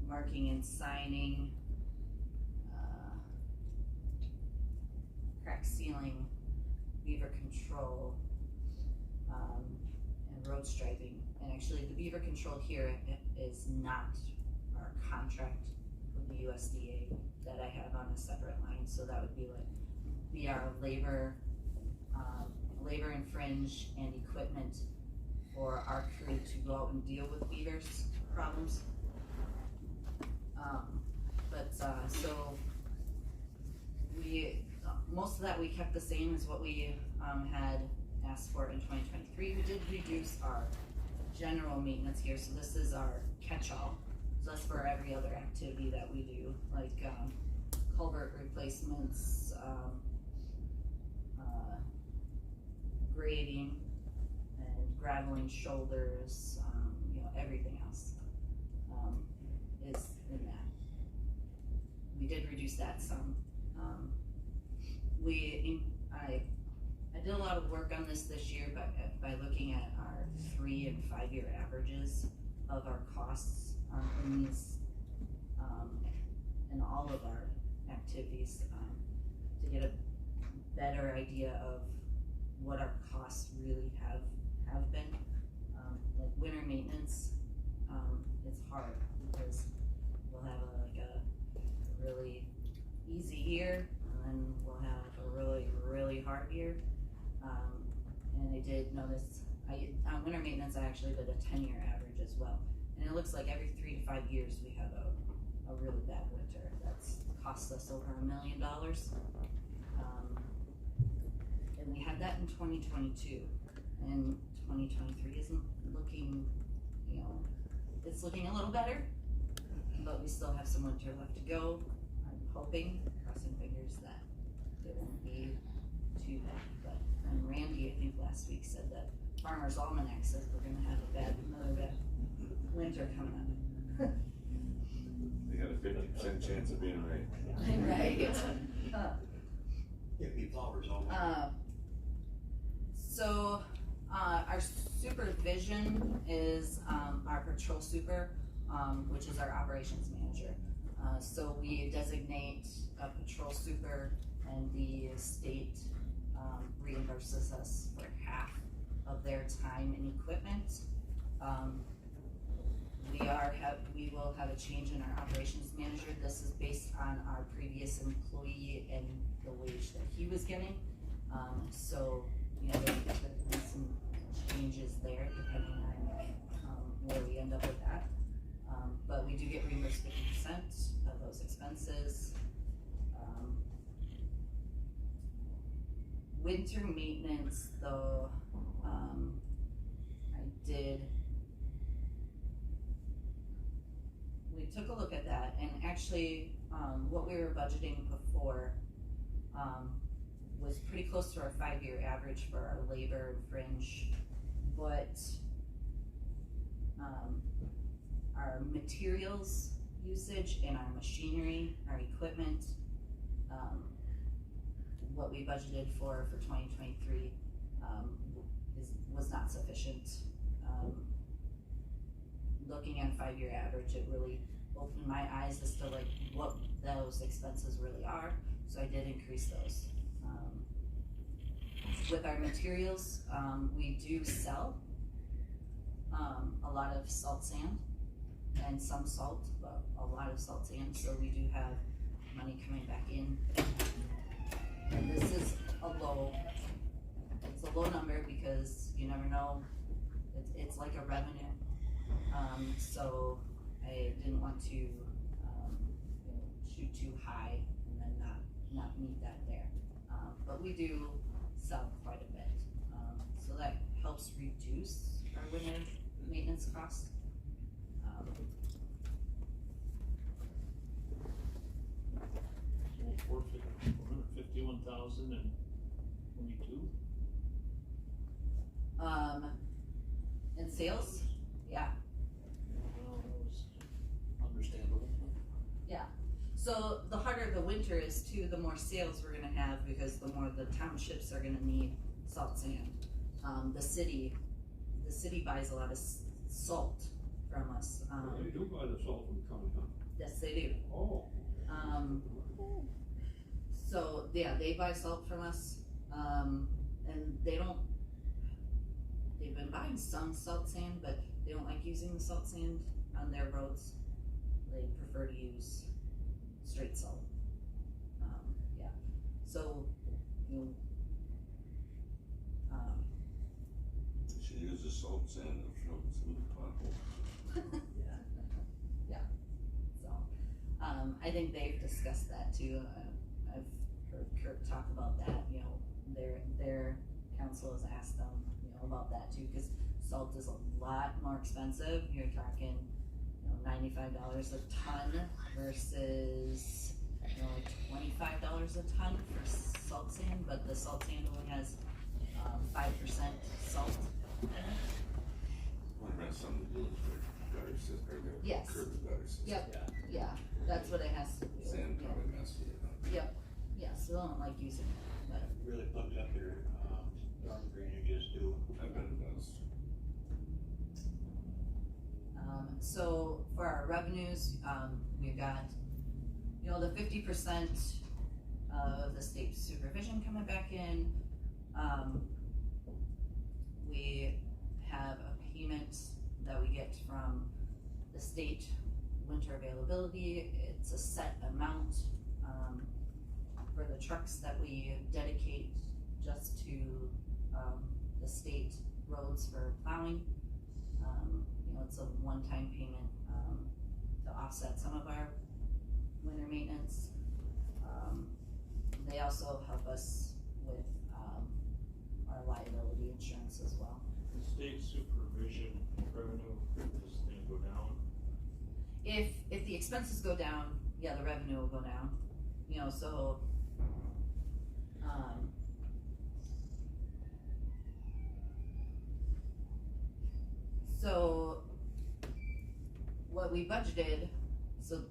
marking and signing, crack sealing, beaver control, and road striping. And actually, the beaver control here is not our contract with the USDA that I have on a separate line, so that would be our labor and fringe and equipment for our crew to go out and deal with beavers problems. So most of that we kept the same as what we had asked for in 2023. We did reduce our general maintenance here, so this is our catch-all. So that's for every other activity that we do, like culvert replacements, grading, and graveling shoulders, everything else is in that. We did reduce that some. I did a lot of work on this year by looking at our 3 and 5 year averages of our costs in these in all of our activities to get a better idea of what our costs really have been. Like winter maintenance, it's hard because we'll have a really easy year, and then we'll have a really hard year. And I did notice, on winter maintenance, I actually did a 10-year average as well. And it looks like every 3 to 5 years we have a really bad winter. That's cost us over $1 million. And we had that in 2022. And 2023 isn't looking, it's looking a little better, but we still have some winter left to go. I'm hoping, crossing fingers, that it won't be too bad. But Randy, I think last week, said that Farmer's Almanac says we're gonna have another bad winter coming up. They got a 50% chance of being right. Right. Give me flowers all So, our supervision is our patrol super, which is our operations manager. So we designate a patrol super, and the state reimburses us for half of their time and equipment. We will have a change in our operations manager. This is based on our previous employee and the wage that he was getting. So, there will be some changes there depending on where we end up with that. But we do get reimbursed 50% of those expenses. Winter maintenance, though, we took a look at that, and actually, what we were budgeting before was pretty close to our 5-year average for our labor and fringe, but our materials usage and our machinery, our equipment, what we budgeted for 2023 was not sufficient. Looking at a 5-year average, it really opened my eyes as to what those expenses really are, so I did increase those. With our materials, we do sell a lot of salt sand and some salt, but a lot of salt sand, so we do have money coming back in. And this is it's a low number because you never know, it's like a revenue. So I didn't want to shoot too high and then not meet that there. But we do sell quite a bit. So that helps reduce our winter maintenance costs. 451,000 and 22. In sales, yeah. Well, that was understandable. Yeah. So the harder the winter is too, the more sales we're gonna have because the more the townships are gonna need salt sand. The city buys a lot of salt from us. They do buy the salt from the county, huh? Yes, they do. Oh. So yeah, they buy salt from us, and they've been buying some salt sand, but they don't like using the salt sand on their roads. They prefer to use straight salt. Yeah, so, you know, She uses salt sand and fill some potholes. yeah, so, I think they've discussed that too. I've heard Kurt talk about that, you know, their council has asked them, you know, about that too, cause salt is a lot more expensive. You're talking, you know, $95 a ton versus, you know, like $25 a ton for salt sand, but the salt sand only has 5% salt. Well, that's something to do with the gutter system, or the Yes. curb gutter system. Yep. Yeah, that's what it has to do. Sand Yeah. probably messed with it. Yep, yeah, so they don't like using it, but, Really plugs up your, storm drainages too. I bet it does. so for our revenues, we've got, you know, the 50% of the state supervision coming back in. We have a payment that we get from the state winter availability. It's a set amount, for the trucks that we dedicate just to, the state roads for plowing. You know, it's a one-time payment, to offset some of our winter maintenance. They also help us with, our liability insurance as well. The state supervision revenue is gonna go down. If the expenses go down, yeah, the revenue will go down, you know, so, so what we budgeted, so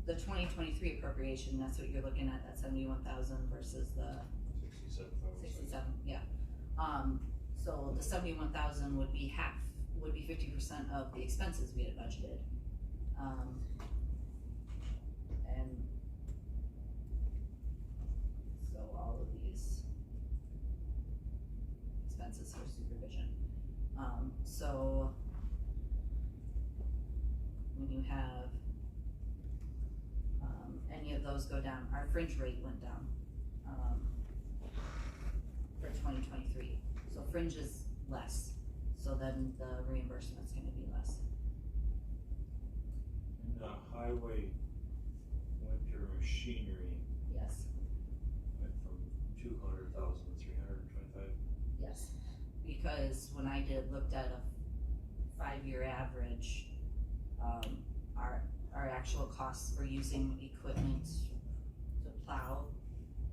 the 2023 appropriation, that's what you're looking at, that 71,000 versus the 67,000. 67, yeah. So the 71,000 would be 50% of the expenses we had budgeted. And so all of these expenses for supervision. So when you have, any of those go down, our fringe rate went down, for 2023. So fringe is less, so then the reimbursement's gonna be less. And the highway winter machinery Yes, went from 200,000 to 325. yes, because when I looked at a 5-year average, our actual costs for using equipment to plow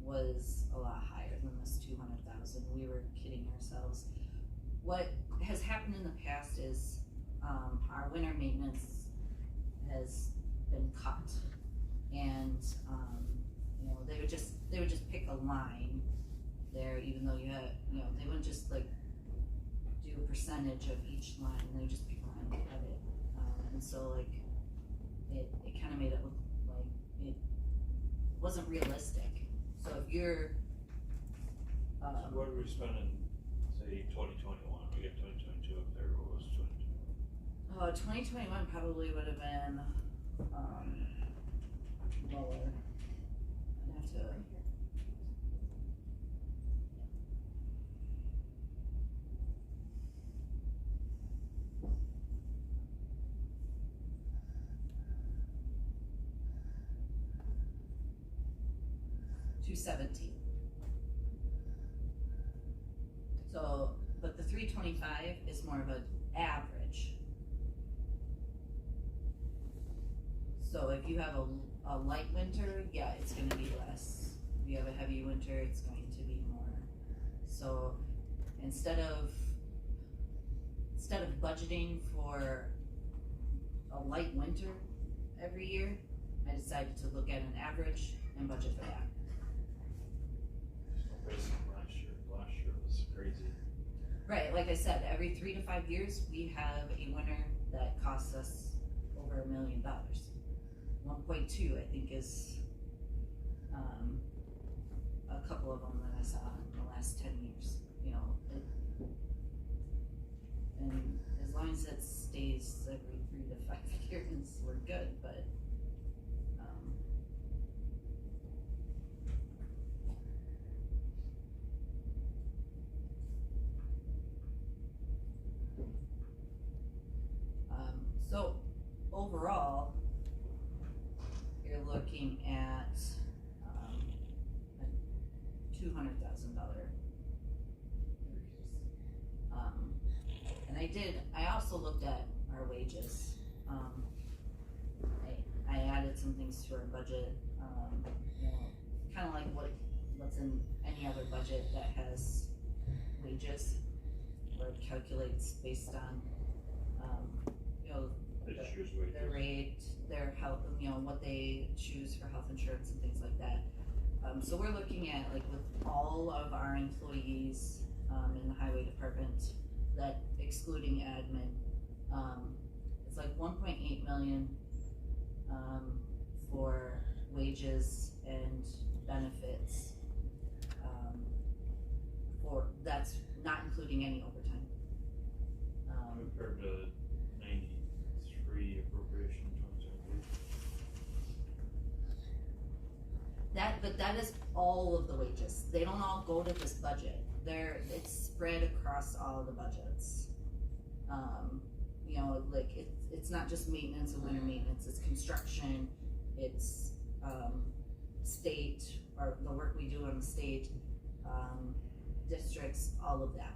was a lot higher than this 200,000. We were kidding ourselves. What has happened in the past is, our winter maintenance has been cut, and, you know, they would just pick a line there, even though you had, you know, they wouldn't just like do a percentage of each line, they would just pick a line and cut it, and so like, it kinda made it look like it wasn't realistic. So if you're, So what did we spend in, say, 2021? We got 2022 up there. What was 2021? 2021 probably would have been, lower. I'd have to. $217. So, but the 325 is more of an average. So if you have a light winter, yeah, it's gonna be less. If you have a heavy winter, it's going to be more. So instead of budgeting for a light winter every year, I decided to look at an average and budget for that. Based on last year was crazy. Right, like I said, every 3 to 5 years, we have a winter that costs us over $1 million. 1.2, I think, is, last 10 years, you know, and as long as it stays every 3 to 5 years, we're good, but, so overall, you're looking at, a $200,000 increase. I also looked at our wages. I added some things to our budget, you know, kinda like what's in any other budget that has wages, where it calculates based on, you know, This year's their wages. rate, their health, you know, what they choose for health insurance and things like that. So we're looking at, like, with all of our employees, in the highway department, that excluding admin, it's like 1.8 million, for wages and benefits. That's not including any overtime. Compared to 93 appropriation 2023. But that is all of the wages. They don't all go to this budget. It's spread across all the budgets. You know, like, it's not just maintenance and winter maintenance, it's construction, it's, state, or the work we do on the state, districts, all of that.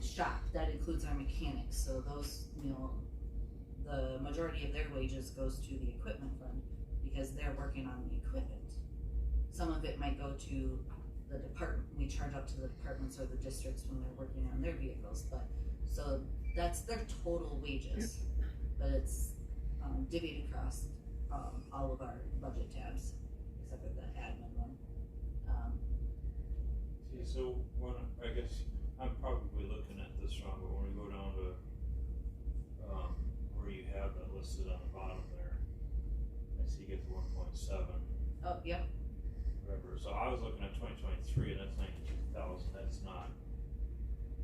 Shop, that includes our mechanics, so those, you know, the majority of their wages goes to the equipment fund, because they're working on the equipment. Some of it might go to the department, we charge up to the departments or the districts when they're working on their vehicles, but, so that's their total wages, but it's, divvied across, all of our budget tabs, except for the admin one. See, so I guess I'm probably looking at this wrong, but when we go down to, where you have that listed on the bottom there, I see you get to 1.7, Oh, yep, whatever, so I was looking at 2023 and that's 92,000, that's not,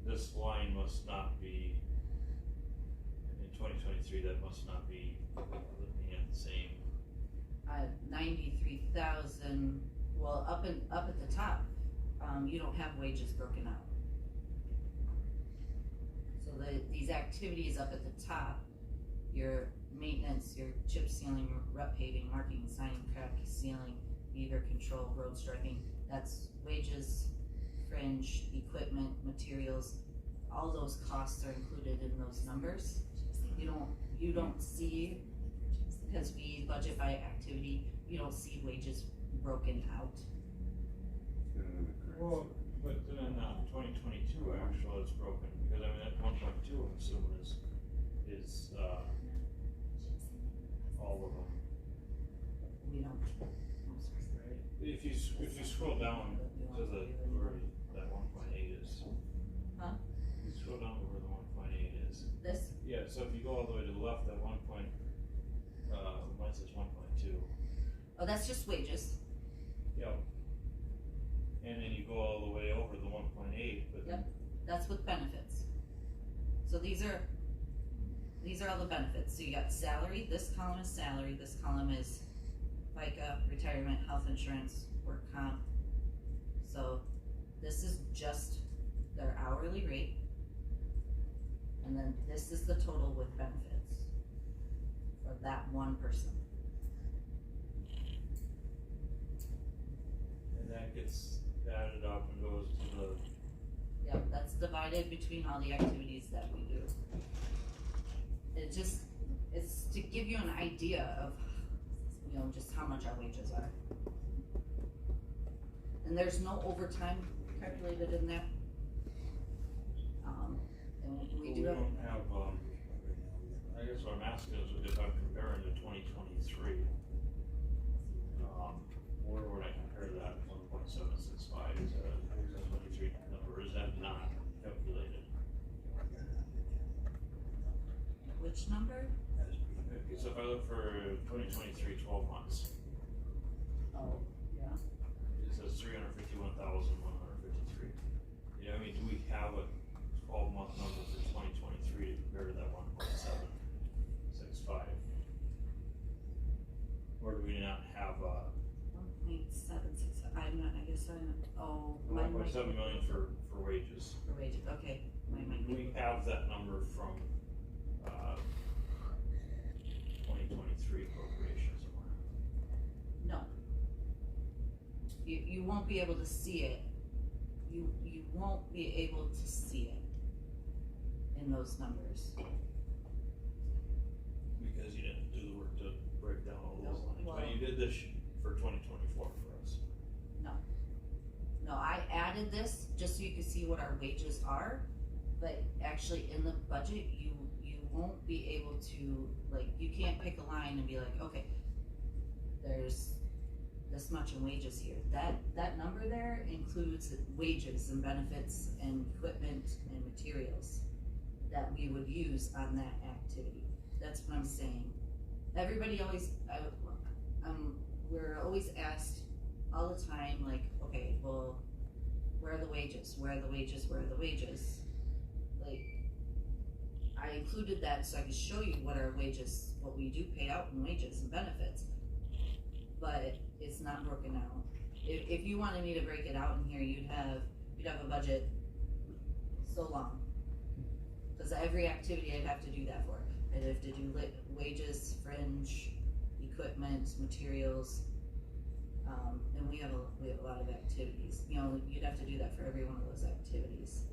this line must not be, in 2023, that must not be looking at the same. 93,000, well, up at the top, you don't have wages broken out. So these activities up at the top, your maintenance, your chip sealing, rut paving, marking, signing, crack sealing, beaver control, road striping, that's wages, fringe, equipment, materials, all those costs are included in those numbers. You don't see, because we budget by activity, you don't see wages broken out. Well, but then, 2022 actual is broken, because I mean, that 1.2 I'm assuming is, all of them. We don't. If you scroll down to where that 1.8 is. Huh? You scroll down to where the 1.8 is. This, Yeah, so if you go all the way to the left, that mine says 1.2. oh, that's just wages. Yep. And then you go all the way over the 1.8, but. Yep. That's with benefits. So these are all the benefits. So you got salary, this column is salary, this column is FICA, retirement, health insurance, work comp. So this is just their hourly rate. And then this is the total with benefits for that one person. And that gets added up and goes to the. Yep, that's divided between all the activities that we do. It's to give you an idea of, you know, just how much our wages are. And there's no overtime calculated in that. And we do have. don't have, I guess what I'm asking is if I'm comparing to 2023, where would I compare that 1.765 to the 23 number? Is that not calculated? Which number? Okay, so if I look for 2023 12 months, Oh, yeah. it says 351,153 have a 12-month number for 2023 to compare to that 1.765? Or do we not have a 1.76, I'm not, I guess I'm, oh, my, 1.7 million for wages? for wages, okay, my mic. We have that number from, 2023 appropriation somewhere. No. You won't be able to see it, you won't be able to see it in those numbers. Because you didn't do the work to break down all those No, lines, well- but you did this for 2024 for us. No, I added this just so you could see what our wages are, but actually in the budget, you won't be able to, like, you can't pick a line and be like, okay, there's this much in wages here. That number there includes wages and benefits and equipment and materials that we would use on that activity. That's what I'm saying. Everybody always, we're always asked all the time, like, okay, well, where are the wages? Where are the wages? Where are the wages? Like, I included that so I could show you what our wages, what we do pay out in wages and benefits, but it's not broken out. If you wanted me to break it out in here, you'd have a budget so long. Cause every activity I'd have to do that for. I'd have to do wages, fringe, equipment, materials, and we have a lot of activities. You know, you'd have to do that for every one of those activities.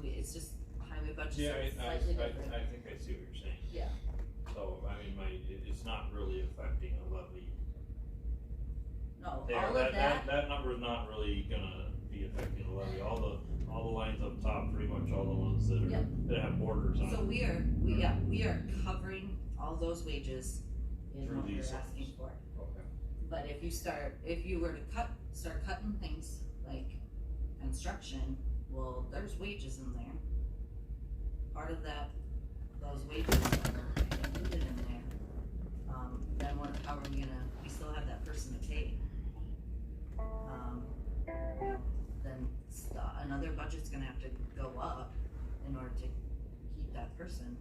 It's just highway budget slightly different. I think I see what you're saying. Yeah. So, I mean, it's not really affecting a levy. No, There, all of that. that number is not really gonna be affecting the levy. All the lines up top, pretty much all the ones that are, Yep. that have borders on So it. we are covering all those wages in Through what we're these asking sums. for. Okay. But if you were to start cutting things like construction, well, there's wages in there. Part of those wages are included in there. Then how are we still have that person to pay. Then another budget's gonna have to go up in order to keep that person,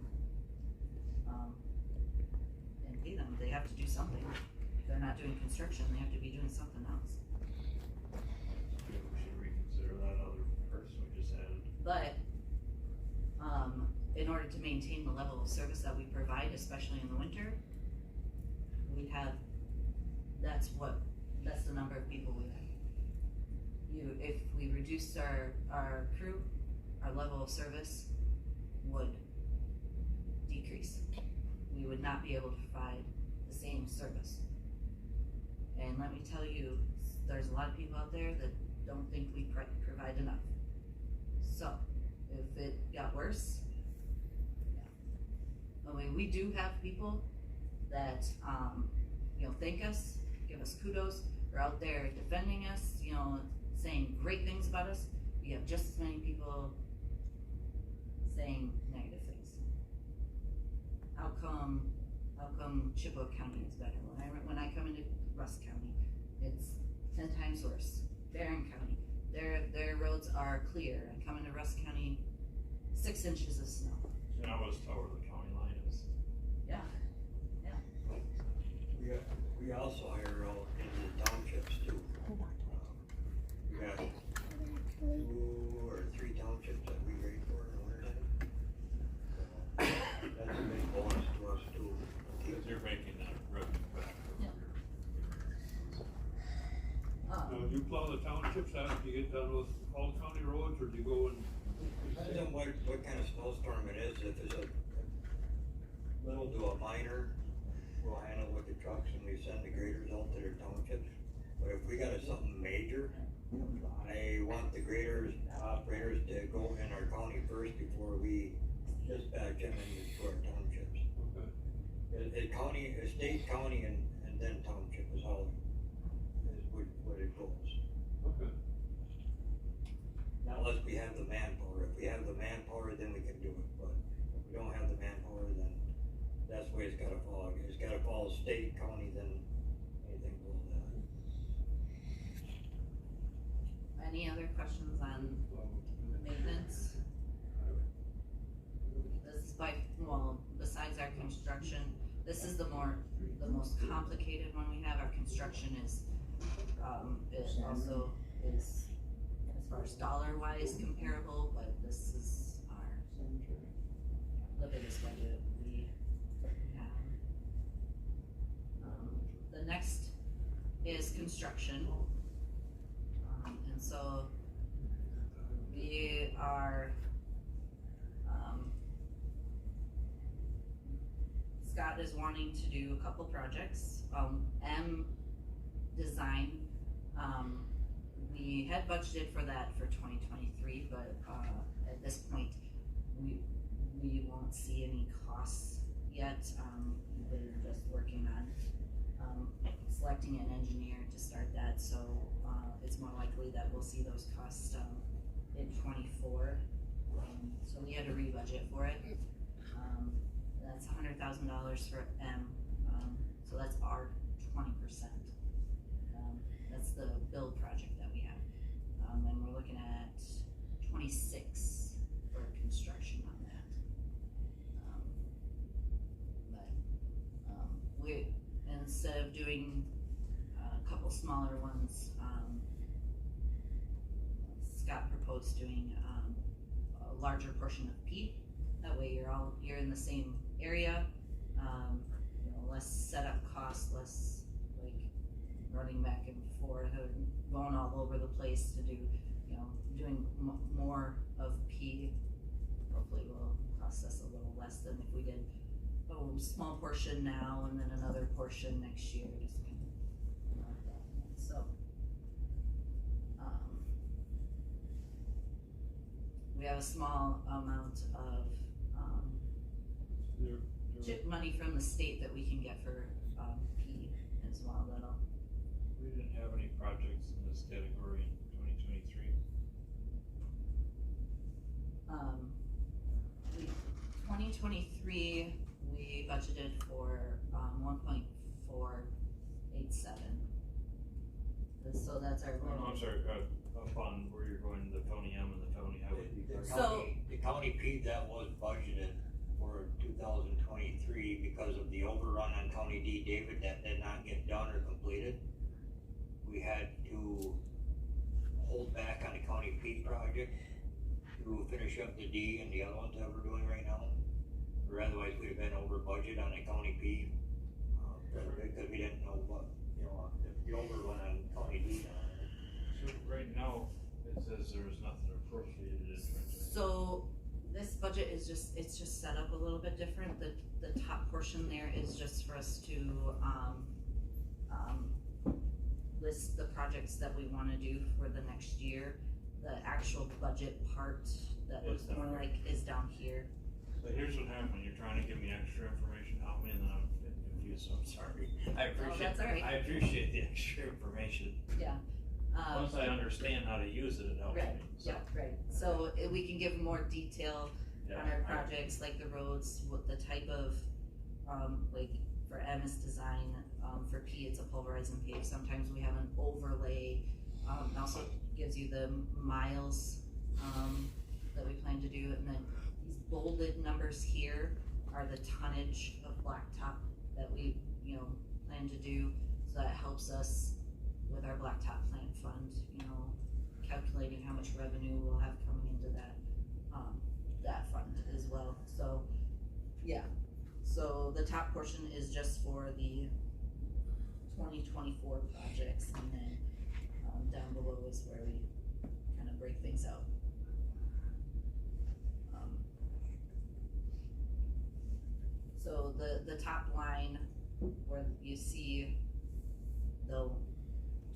and pay them. They have to do something. If they're not doing construction, they have to be doing something else. Maybe we should reconsider that other person we just added. But, in order to maintain the level of service that we provide, especially in the winter, that's the number of people we have. If we reduce our crew, our level of service would decrease. We would not be able to provide the same service. And let me tell you, there's a lot of people out there that don't think we provide enough. So, if it got worse, I mean, we do have people that, thank us, give us kudos, they're out there defending us, saying great things about us. We have just as many people saying negative things. How come Chippewa County is better? When I come into Rusk County, it's 10 times worse. Barron County, their roads are clear. I come into Rusk County, 6 inches of snow. And I was told where the county line is. Yeah. We also hire out in the townships too. We got 2 or 3 townships that we rate for in the winter time. That's a big bonus to us too. Because you're making that revenue back. Yeah. Do you plow the townships after you get done with all county roads, or do you go and? Depends on what kind of snowstorm it is. If it's a little to a minor, we'll handle with the trucks and we send the graders out to their townships. But if we got something major, I want the graders, operators to go in our county first before we dispatch them into our townships. Okay. State, county, and then township is all, is what it goes. Okay. Not unless we have the manpower. If we have the manpower, then we can do it, but if we don't have the manpower, then that's the way it's gotta fall. It's gotta fall state, county, then anything below that. Any other questions on maintenance? This is besides our construction, this is the most complicated one we have. Our construction is, it also is, as far as dollar wise comparable, but this is the biggest budget we have. The next is construction. And so we are, Scott is wanting to do a couple projects. M design, we had budgeted for that for 2023, but at this point we won't see any costs yet. We're just working on selecting an engineer to start that, so it's more likely that we'll see those costs in 24. So we had to re-budget for it. That's $100,000 for M, so that's our 20%. That's the build project that we have, and we're looking at 26 for construction on that. We, instead of doing a couple smaller ones, Scott proposed doing a larger portion of P. That way you're in the same area, less setup costs, less like running back and forth, going all over the place to do, doing more of P. Hopefully will cost us a little less than if we did a small portion now and then another portion next year, just kind of like that. So, we have a small amount of chip money from the state that we can get for P as well. We didn't have any projects in this category in 2023. 2023 we budgeted for 1.487. So that's our. Oh, I'm sorry. Up on where you're going, the County M and the County Highway. The county P that was budgeted for 2023 because of the overrun on County D David that did not get done or completed. We had to hold back on the County P project to finish up the D and the other ones that we're doing right now. Or otherwise we'd have been over budget on the County P, because we didn't know what, the overrun on County D. So right now, it says there's nothing appropriated in 2023. So this budget is it's just set up a little bit different. The top portion there is just for us to list the projects that we want to do for the next year. The actual budget part that looks more like is down here. So here's what happened, you're trying to give me extra information, help me, and then I'm confused, so I'm sorry. That's all right. I appreciate the extra information. Yeah. Once I understand how to use it, it helps Right. me. So. Yeah, right. So we can give more detail on our projects, like the roads, what the type of, like for M is design, for P it's a pulverize and pave. Sometimes we have an overlay, also gives you the miles, that we plan to do, and then these bolded numbers here are the tonnage of blacktop that we, plan to do. So that helps us with our blacktop plant fund, calculating how much revenue we'll have coming into that fund as well. So, yeah. So the top portion is just for the 2024 projects, and then down below is where we kind of break things out. So the top line where you see the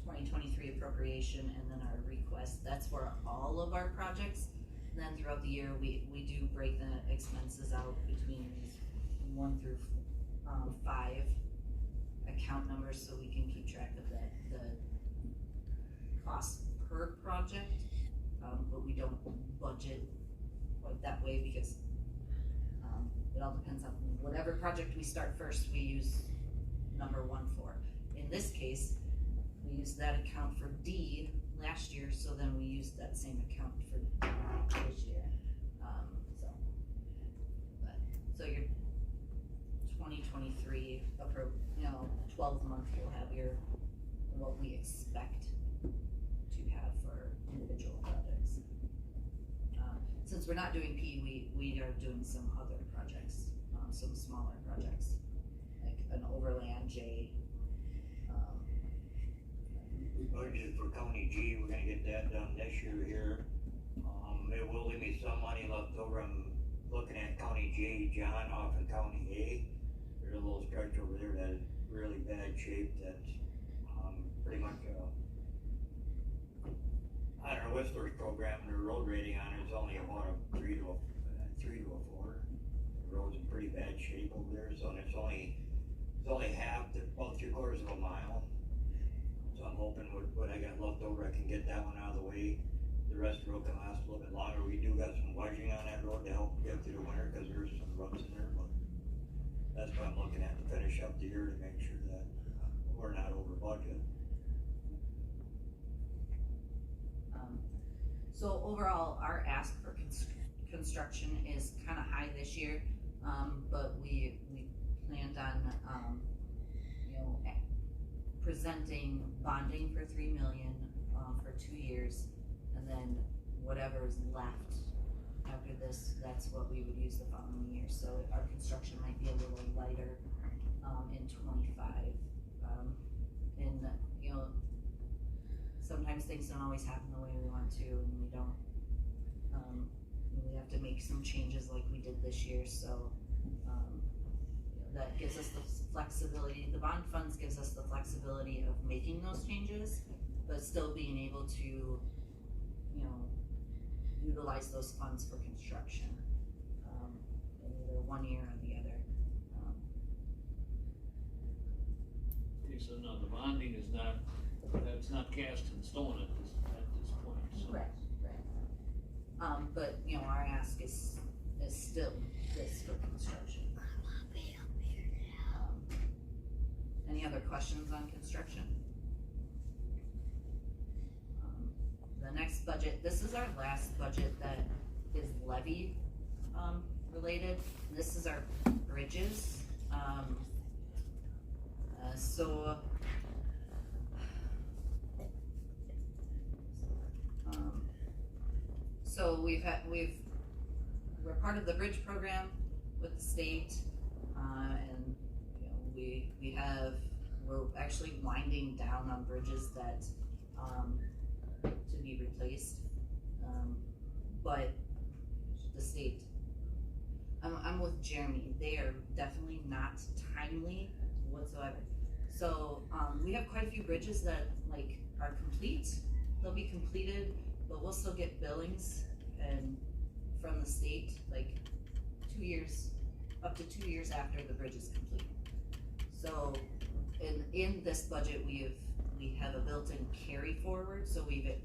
2023 appropriation and then our request, that's for all of our projects. And then throughout the year, we do break the expenses out between these 1 through 5 account numbers, so we can keep track of the cost per project, but we don't budget quite that way because it all depends on whatever project we start first, we use number 1 for. In this case, we use that account for D last year, so then we used that same account for this year. So your 2023 you know, 12 month will have your, what we expect to have for individual projects. Since we're not doing P, we are doing some other projects, some smaller projects, like an overland J. We budgeted for County G, we're gonna get that done this year here. It will leave me some money left over, I'm looking at County J, John off in County A. There's a little stretch over there that is really bad shape, that's, pretty much, I don't know, Whistler's program, their road rating on it is only about a 3 to a 4. The road's in pretty bad shape over there, so it's only half, about 3/4 of a mile. So I'm hoping with what I got left over, I can get that one out of the way. The rest of the road can last a little bit longer. We do got some wedging on that road to help get through the winter, cause there's some ruts in there, but that's what I'm looking at to finish up the year to make sure that we're not over budget. So overall, our ask for construction is kinda high this year, but we planned on, you know, presenting bonding for 3 million, for 2 years, and then whatever's left after this, that's what we would use the following year. So our construction might be a little lighter, in 25. And, you know, sometimes things don't always happen the way we want to, and we don't, we have to make some changes like we did this year, so, that gives us the flexibility. The bond funds gives us the flexibility of making those changes, but still being able to, you know, utilize those funds for construction, in either one year or the other. Okay, so now the bonding is not, that's not cast in stone at this point, so. Right. But, you know, our ask is still this for construction. Any other questions on construction? The next budget, this is our last budget that is levy, related. This is our bridges. So we're part of the bridge program with the state, and, you know, we're actually winding down on bridges that, to be replaced, but the state, I'm with Jeremy, they are definitely not timely whatsoever. So, we have quite a few bridges that, like, are complete, they'll be completed, but we'll still get billings and from the state, like, 2 years, up to 2 years after the bridge is complete. So, in this budget, we have a built-in carry forward, so we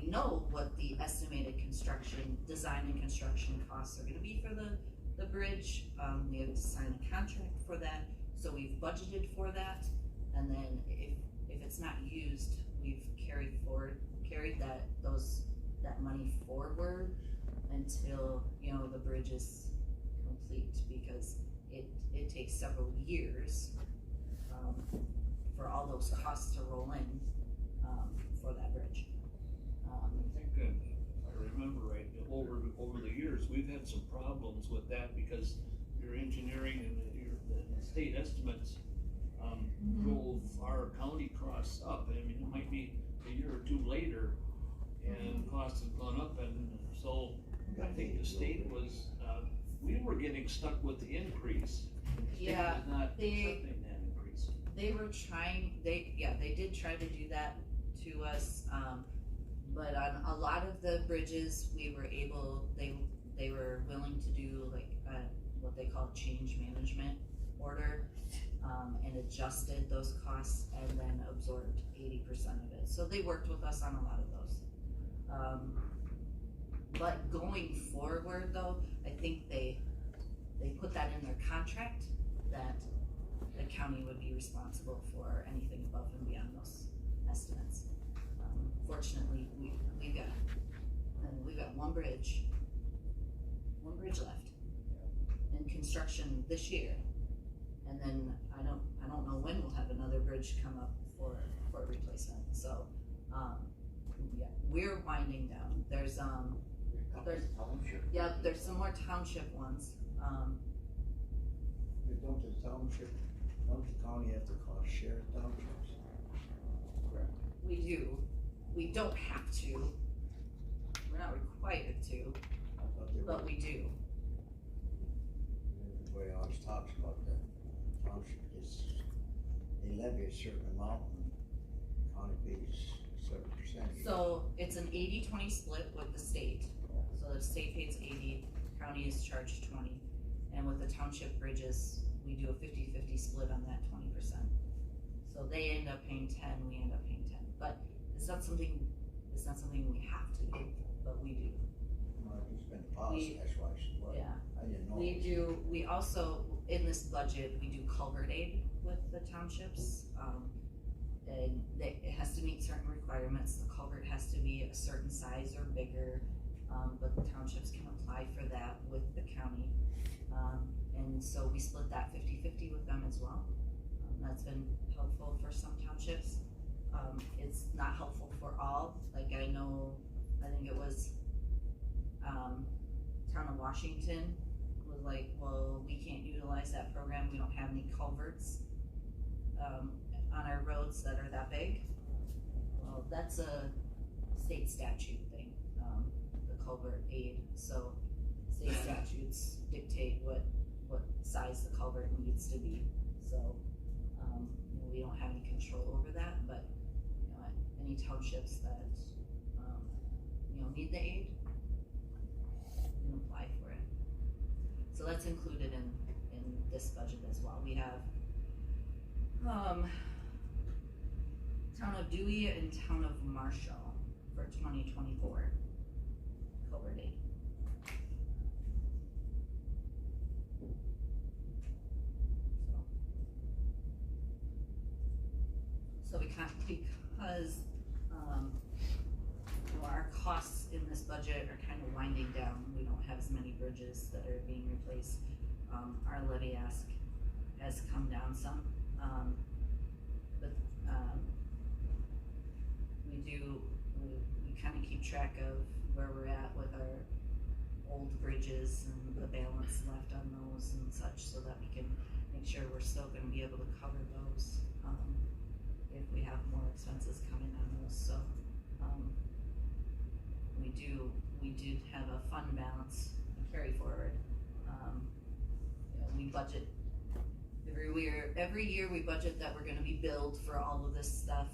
know what the estimated design and construction costs are gonna be for the bridge. We have to sign a contract for that, so we've budgeted for that, and then if it's not used, we've carried that money forward until, you know, the bridge is complete, because it takes several years, for all those costs to roll in, for that bridge. I think, if I remember right, over the years, we've had some problems with that because your engineering and the state estimates, drove our county costs up. I mean, it might be a year or two later and costs have gone up, and so I think the state was, we were getting stuck with the increase. The state Yeah, was not they- accepting that increase. They were trying, they did try to do that to us, but on a lot of the bridges, they were willing to do like, what they call change management order, and adjusted those costs and then absorbed 80% of it. So they worked with us on a lot of those. But going forward though, I think they put that in their contract that the county would be responsible for anything above and beyond those estimates. unfortunately, we've got one bridge left in construction this year. And then I don't know when we'll have another bridge come up for replacement, so, yeah, we're winding down. There's there's some more township ones, But don't the county have to cost share townships? we do, we don't have to, we're not required to, I thought they were, but we do. everybody always talks about the township, is they levy a certain amount and county pays 7%. So it's an 80-20 split with the state, so the state pays 80, county is charged 20, and with the township bridges, we do a 50-50 split on that 20%. So they end up paying 10, we end up paying 10, but it's not something we have to do, but we do. Well, it's been a policy, that's why Yeah. I didn't know. We also, in this budget, we do culvert aid with the townships. And it has to meet certain requirements, the culvert has to be a certain size or bigger, but the townships can apply for that with the county. And so we split that 50-50 with them as well. That's been helpful for some townships. It's not helpful for all, like I think it was, town of Washington was like, well, we can't utilize that program, we don't have any culverts, on our roads that are that big. Well, that's a state statute thing, the culvert aid, so state statutes dictate what size the culvert needs to be, so, we don't have any control over that, but, any townships that, need the aid, can apply for it. So that's included in this budget as well. We have, Town of Dewey and Town of Marshall for 2024 culvert aid. So because our costs in this budget are kind of winding down, we don't have as many bridges that are being replaced. Our levy ask has come down some, but we kind of keep track of where we're at with our old bridges and the balance left on those and such, so that we can make sure we're still going to be able to cover those if we have more expenses coming on those. So we did have a fund balance carry forward. We budget every year we budget that we're going to be billed for all of this stuff.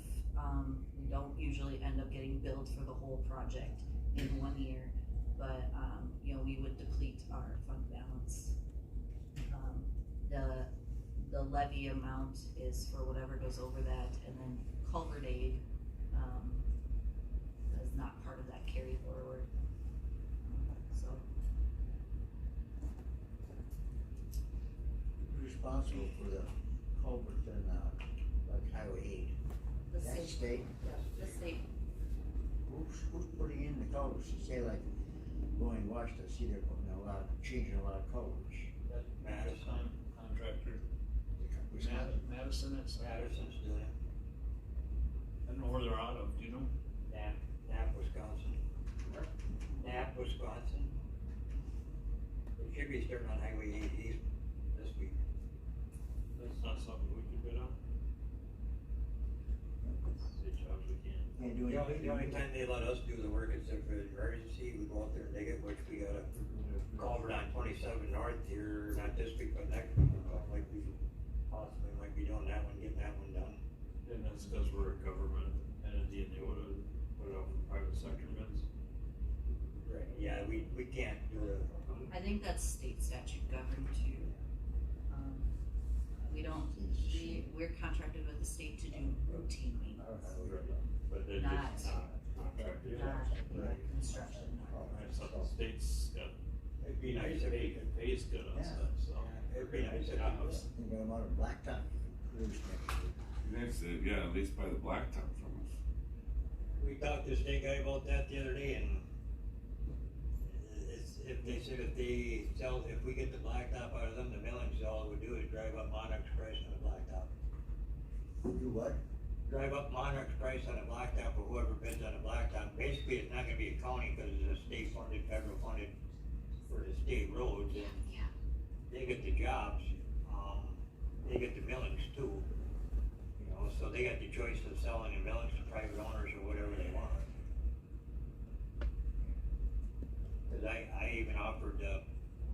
We don't usually end up getting billed for the whole project in 1 year, but we would deplete our fund balance. The levy amount is for whatever goes over that, and then culvert aid is not part of that carry forward. So Who's responsible for the culverts and, like Highway 8? the That state, state? yeah, the state. Who's putting in the culverts? You say like, going west, I see they're putting changing a lot of culverts. That Madison contractor, Wisconsin. Madison, Madison's doing it. I don't know where they're out of, do you know? Knapp, Wisconsin. Knapp, Wisconsin. It should be starting on Highway 8 East this week. That's not something we can bid on. Say jobs we can. Can't do anything. The only time they let us do the work is if it's an emergency, we go out there and dig it, which we got a culvert on 27 North here, not this week, but next week. Like we possibly might be doing that one, getting that one done. And that's because we're a government entity and they would have put it out for private sector bids. Right. Yeah, we can't do it. I think that's state statute governed too. We're contracted with the state to do routine maintenance, But it Not- is not contracted. not construction. Right, so the state's got, It'd be nice if we could. pays good on Yeah. stuff, so. It'd be nice if Yeah, we could. it's- Think about amount of blacktop crews next year. Next, yeah, at least buy the blacktop from us. we talked to the state guy about that the other day, and if they said if we get the blacktop out of them, the millings, all it would do is drive up Monarch's price on the blacktop. Do what? Drive up Monarch's price on the blacktop, or whoever bids on the blacktop. Basically, it's not gonna be a county, cause it's a state funded, federal funded for the state roads, and they get the jobs, they get the millings too. You know, so they got the choice of selling the millings to private owners or whatever they want. Cause I even offered to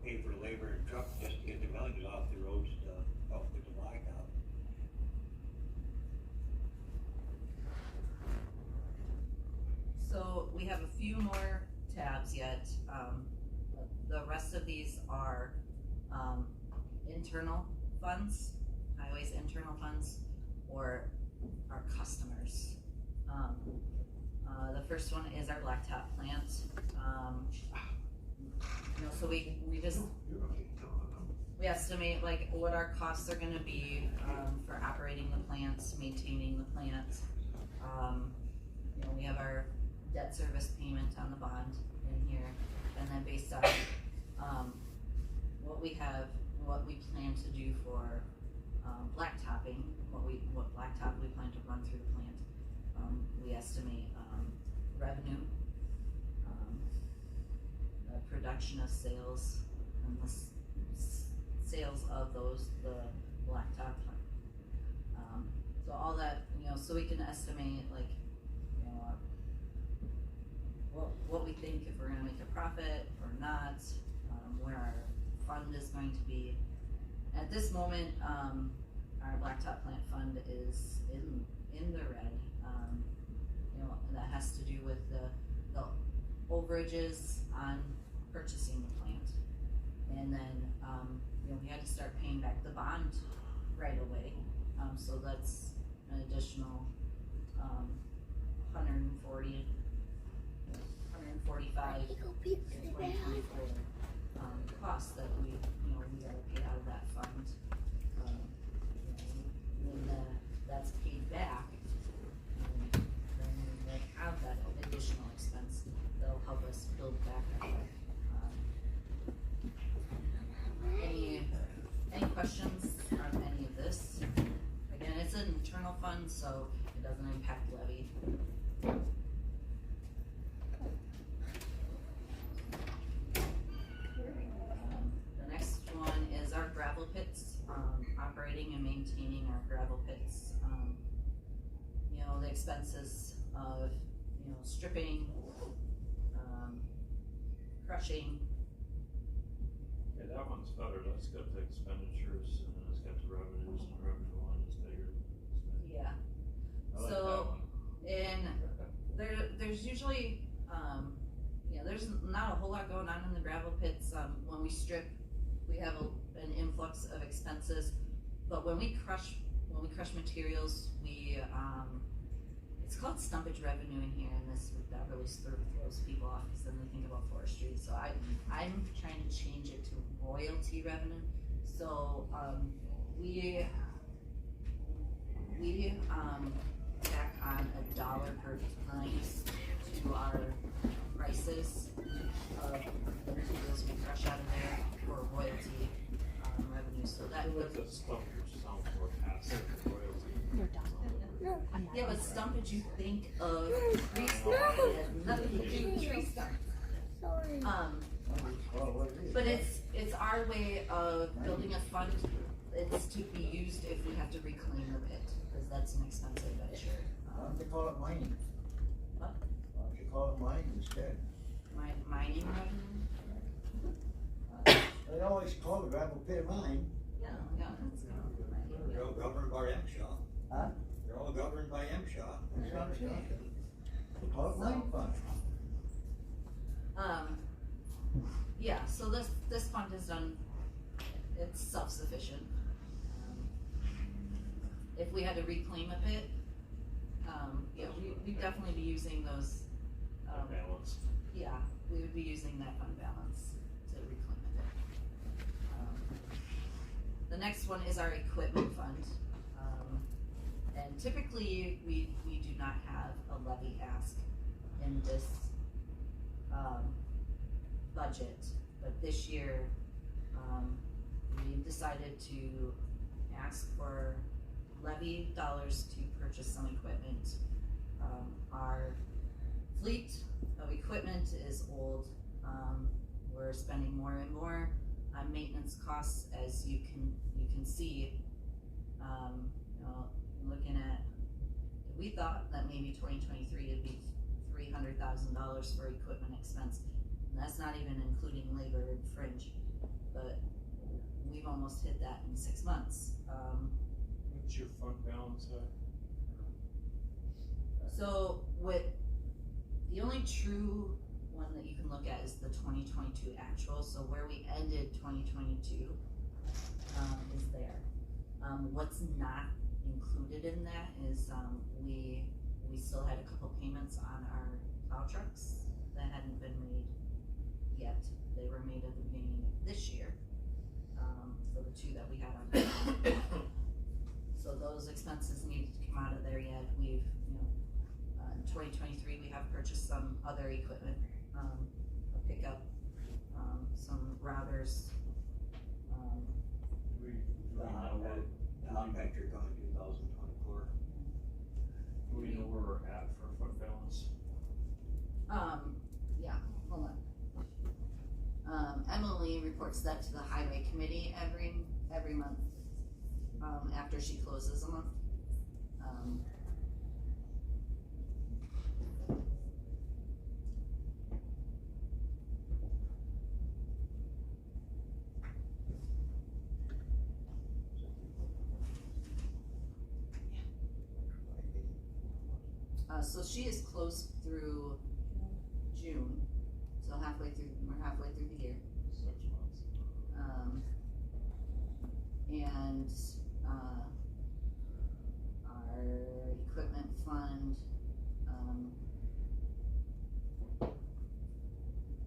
pay for the labor and truck just to get the millings off the roads to help with the blacktop. So we have a few more tabs yet. The rest of these are internal funds, highways internal funds, or our customers. The first one is our blacktop plant. So we estimate like what our costs are gonna be for operating the plant, maintaining the plant. We have our debt service payment on the bond in here, and then based on what we have, what we plan to do for blacktopping, what blacktop we plan to run through the plant, we estimate revenue, the production of sales, and the sales of the blacktop. So all that, so we can estimate like, what we think if we're gonna make a profit or not, where our fund is going to be. At this moment, our blacktop plant fund is in the red. That has to do with the overages on purchasing the plant. And then, we had to start paying back the bond right away. So that's an additional, 145 in 2024 costs that we gotta pay out of that fund. When that's paid back, then we won't have that additional expense. That'll help us build back that way. Any questions on any of this? Again, it's an internal fund, so it doesn't impact levy. The next one is our gravel pits, operating and maintaining our gravel pits. The expenses of, stripping, crushing. Yeah, that one's better, that's got the expenditures, and then it's got the revenues, and the revenue line is bigger. Yeah. I like So, that one. and there's usually, there's not a whole lot going on in the gravel pits. When we strip, we have an influx of expenses, but when we crush materials, it's called stumpage revenue in here, and that really throws people off, because then they think about forestry. So I'm trying to change it to royalty revenue. So, we tack on $1 per ton to our prices of the materials we crush out of there for royalty revenue. So that With the stuff which sounds more passive royalty. yeah, but stumpage, you think of tree stump, it has nothing to do with tree stump. Sorry. But it's our way of building a fund. It's to be used if we have to reclaim the pit, because that's an expensive venture. Why don't they call it mining? What? Why don't you call it mining instead? Mining revenue? They always call the gravel pit mine. Yeah, that's They're all governed by MSHA. Huh? They're all governed by MSHA. That's what I'm saying. Call it mine fund. Yeah, so this fund is done, it's self-sufficient. If we had to reclaim a pit, we'd definitely be using those, Balance. yeah, we would be using that fund balance to reclaim a pit. The next one is our equipment fund. And typically, we do not have a levy ask in this, budget, but this year, we decided to ask for levy dollars to purchase some equipment. Our fleet of equipment is old. We're spending more and more on maintenance costs, as you can see. You know, looking at, we thought that maybe 2023 would be $300,000 for equipment expense, and that's not even including labor and fringe. But we've almost hit that in 6 months. What's your fund balance at? So the only true one that you can look at is the 2022 actual. So where we ended 2022 is there. What's not included in that is we still had a couple payments on our plow trucks that hadn't been made yet. They were made at the beginning of this year, for the 2 that we had on. So those expenses needed to come out of there yet. We've, in 2023, we have purchased some other equipment, a pickup, some routers. Do we know where, The contractor going 2024. do we know where we're at for fund balance? Yeah, hold on. Emily reports that to the highway committee every month, after she closes a month. So she is closed through June, so we're halfway through the year. 6 months. And our equipment fund,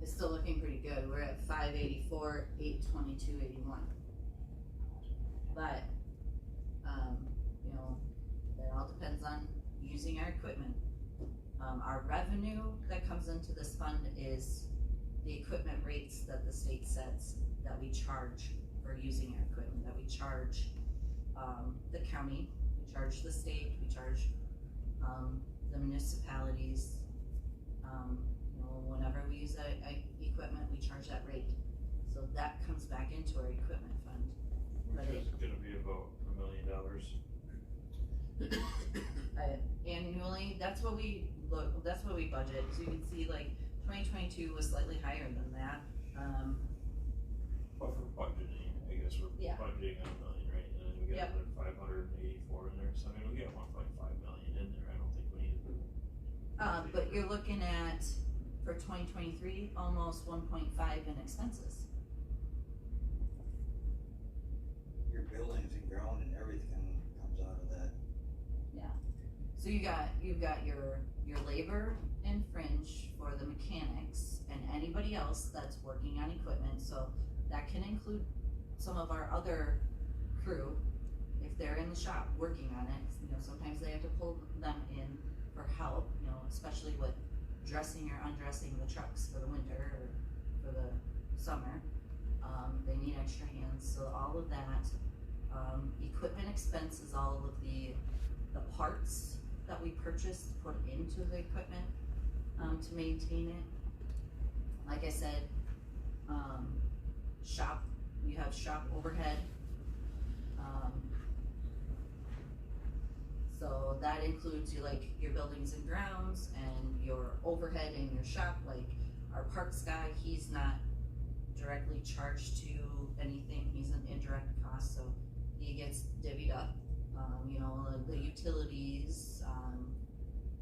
is still looking pretty good. We're at 584, 822, 81. But, you know, that all depends on using our equipment. Our revenue that comes into this fund is the equipment rates that the state sets that we charge for using our equipment, that we charge the county, we charge the state, we charge the municipalities. You know, whenever we use equipment, we charge that rate. So that comes back into our equipment fund. Which is gonna be about $1 million. Annually, that's what we budget. So you can see, like, 2022 was slightly higher than that. But for budgeting, I guess we're Yeah. budgeting on $1 million, right? And then we got Yep. another 584 in there, so I mean, we got 1.5 million in there. I don't think we need to. But you're looking at, for 2023, almost 1.5 in expenses. Your buildings and ground and everything comes out of that. So you've got your labor and fringe for the mechanics and anybody else that's working on equipment. So that can include some of our other crew, if they're in the shop working on it. You know, sometimes they have to pull them in for help, you know, especially with dressing or undressing the trucks for the winter or for the summer. They need extra hands, so all of that. Equipment expense is all of the parts that we purchase, put into the equipment, to maintain it. Like I said, shop, you have shop overhead. So that includes your buildings and grounds and your overhead in your shop. Like our parks guy, he's not directly charged to anything, he's an indirect cost, so he gets divvied up. You know, the utilities,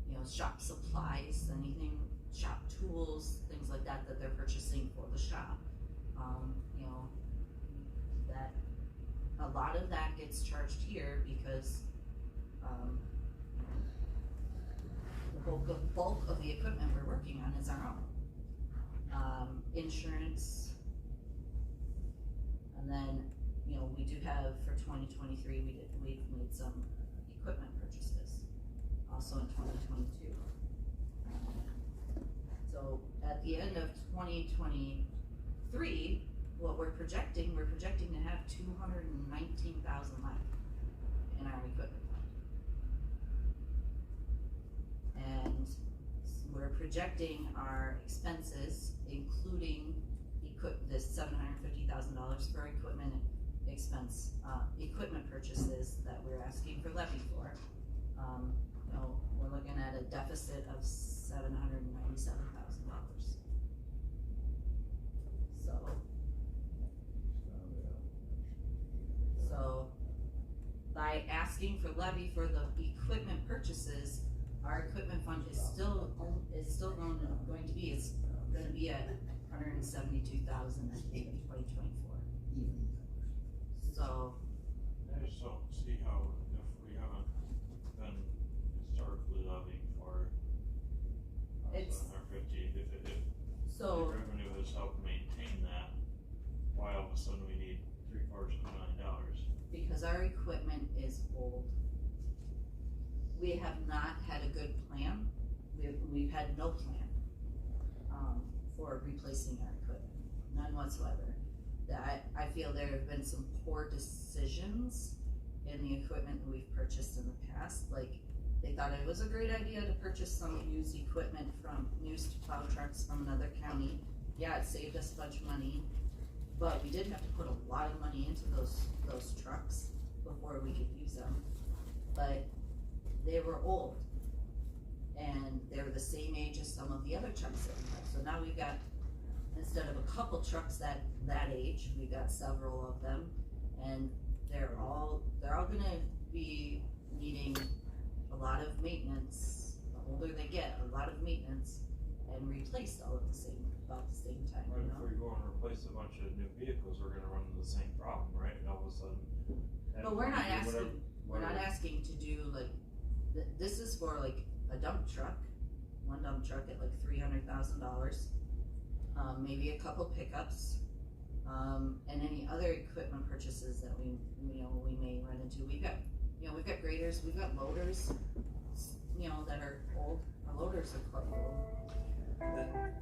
you know, shop supplies, anything, shop tools, things like that they're purchasing for the shop. You know, that a lot of that gets charged here because the bulk of the equipment we're working on is our own. Insurance, and then, you know, we do have for 2023, we've made some equipment purchases, also in 2022. So at the end of 2023, what we're projecting to have 219,000 left in our equipment fund. And we're projecting our expenses, including this $750,000 for equipment expense, equipment purchases that we're asking for levy for. You know, we're looking at a deficit of $797,000. So by asking for levy for the equipment purchases, our equipment fund is still going to be, it's gonna be at $172,000 at the end of 2024. So I just don't see how, if we haven't been historically levying for It's- 750, if the so revenue has helped maintain that, why all of a sudden we need $750,000? because our equipment is old. We have not had a good plan. We've had no plan for replacing our equipment, none whatsoever. I feel there have been some poor decisions in the equipment that we've purchased in the past. Like, they thought it was a great idea to purchase some used equipment used plow trucks from another county. Yeah, it saved us a bunch of money, but we did have to put a lot of money into those trucks before we could use them. But they were old, and they were the same age as some of the other trucks that we have. So now we've got, instead of a couple trucks that age, we've got several of them, and they're all gonna be needing a lot of maintenance. The older they get, a lot of maintenance, and replaced all at about the same time, Right, you if know? we go and replace a bunch of new vehicles, we're gonna run into the same problem, right? All of a sudden. But we're not whatever- asking to do like, this is for like a dump truck, one dump truck at like $300,000. Maybe a couple pickups, and any other equipment purchases that we may run into. We've got graders, we've got loaders, that are old. Our loaders are quite old. I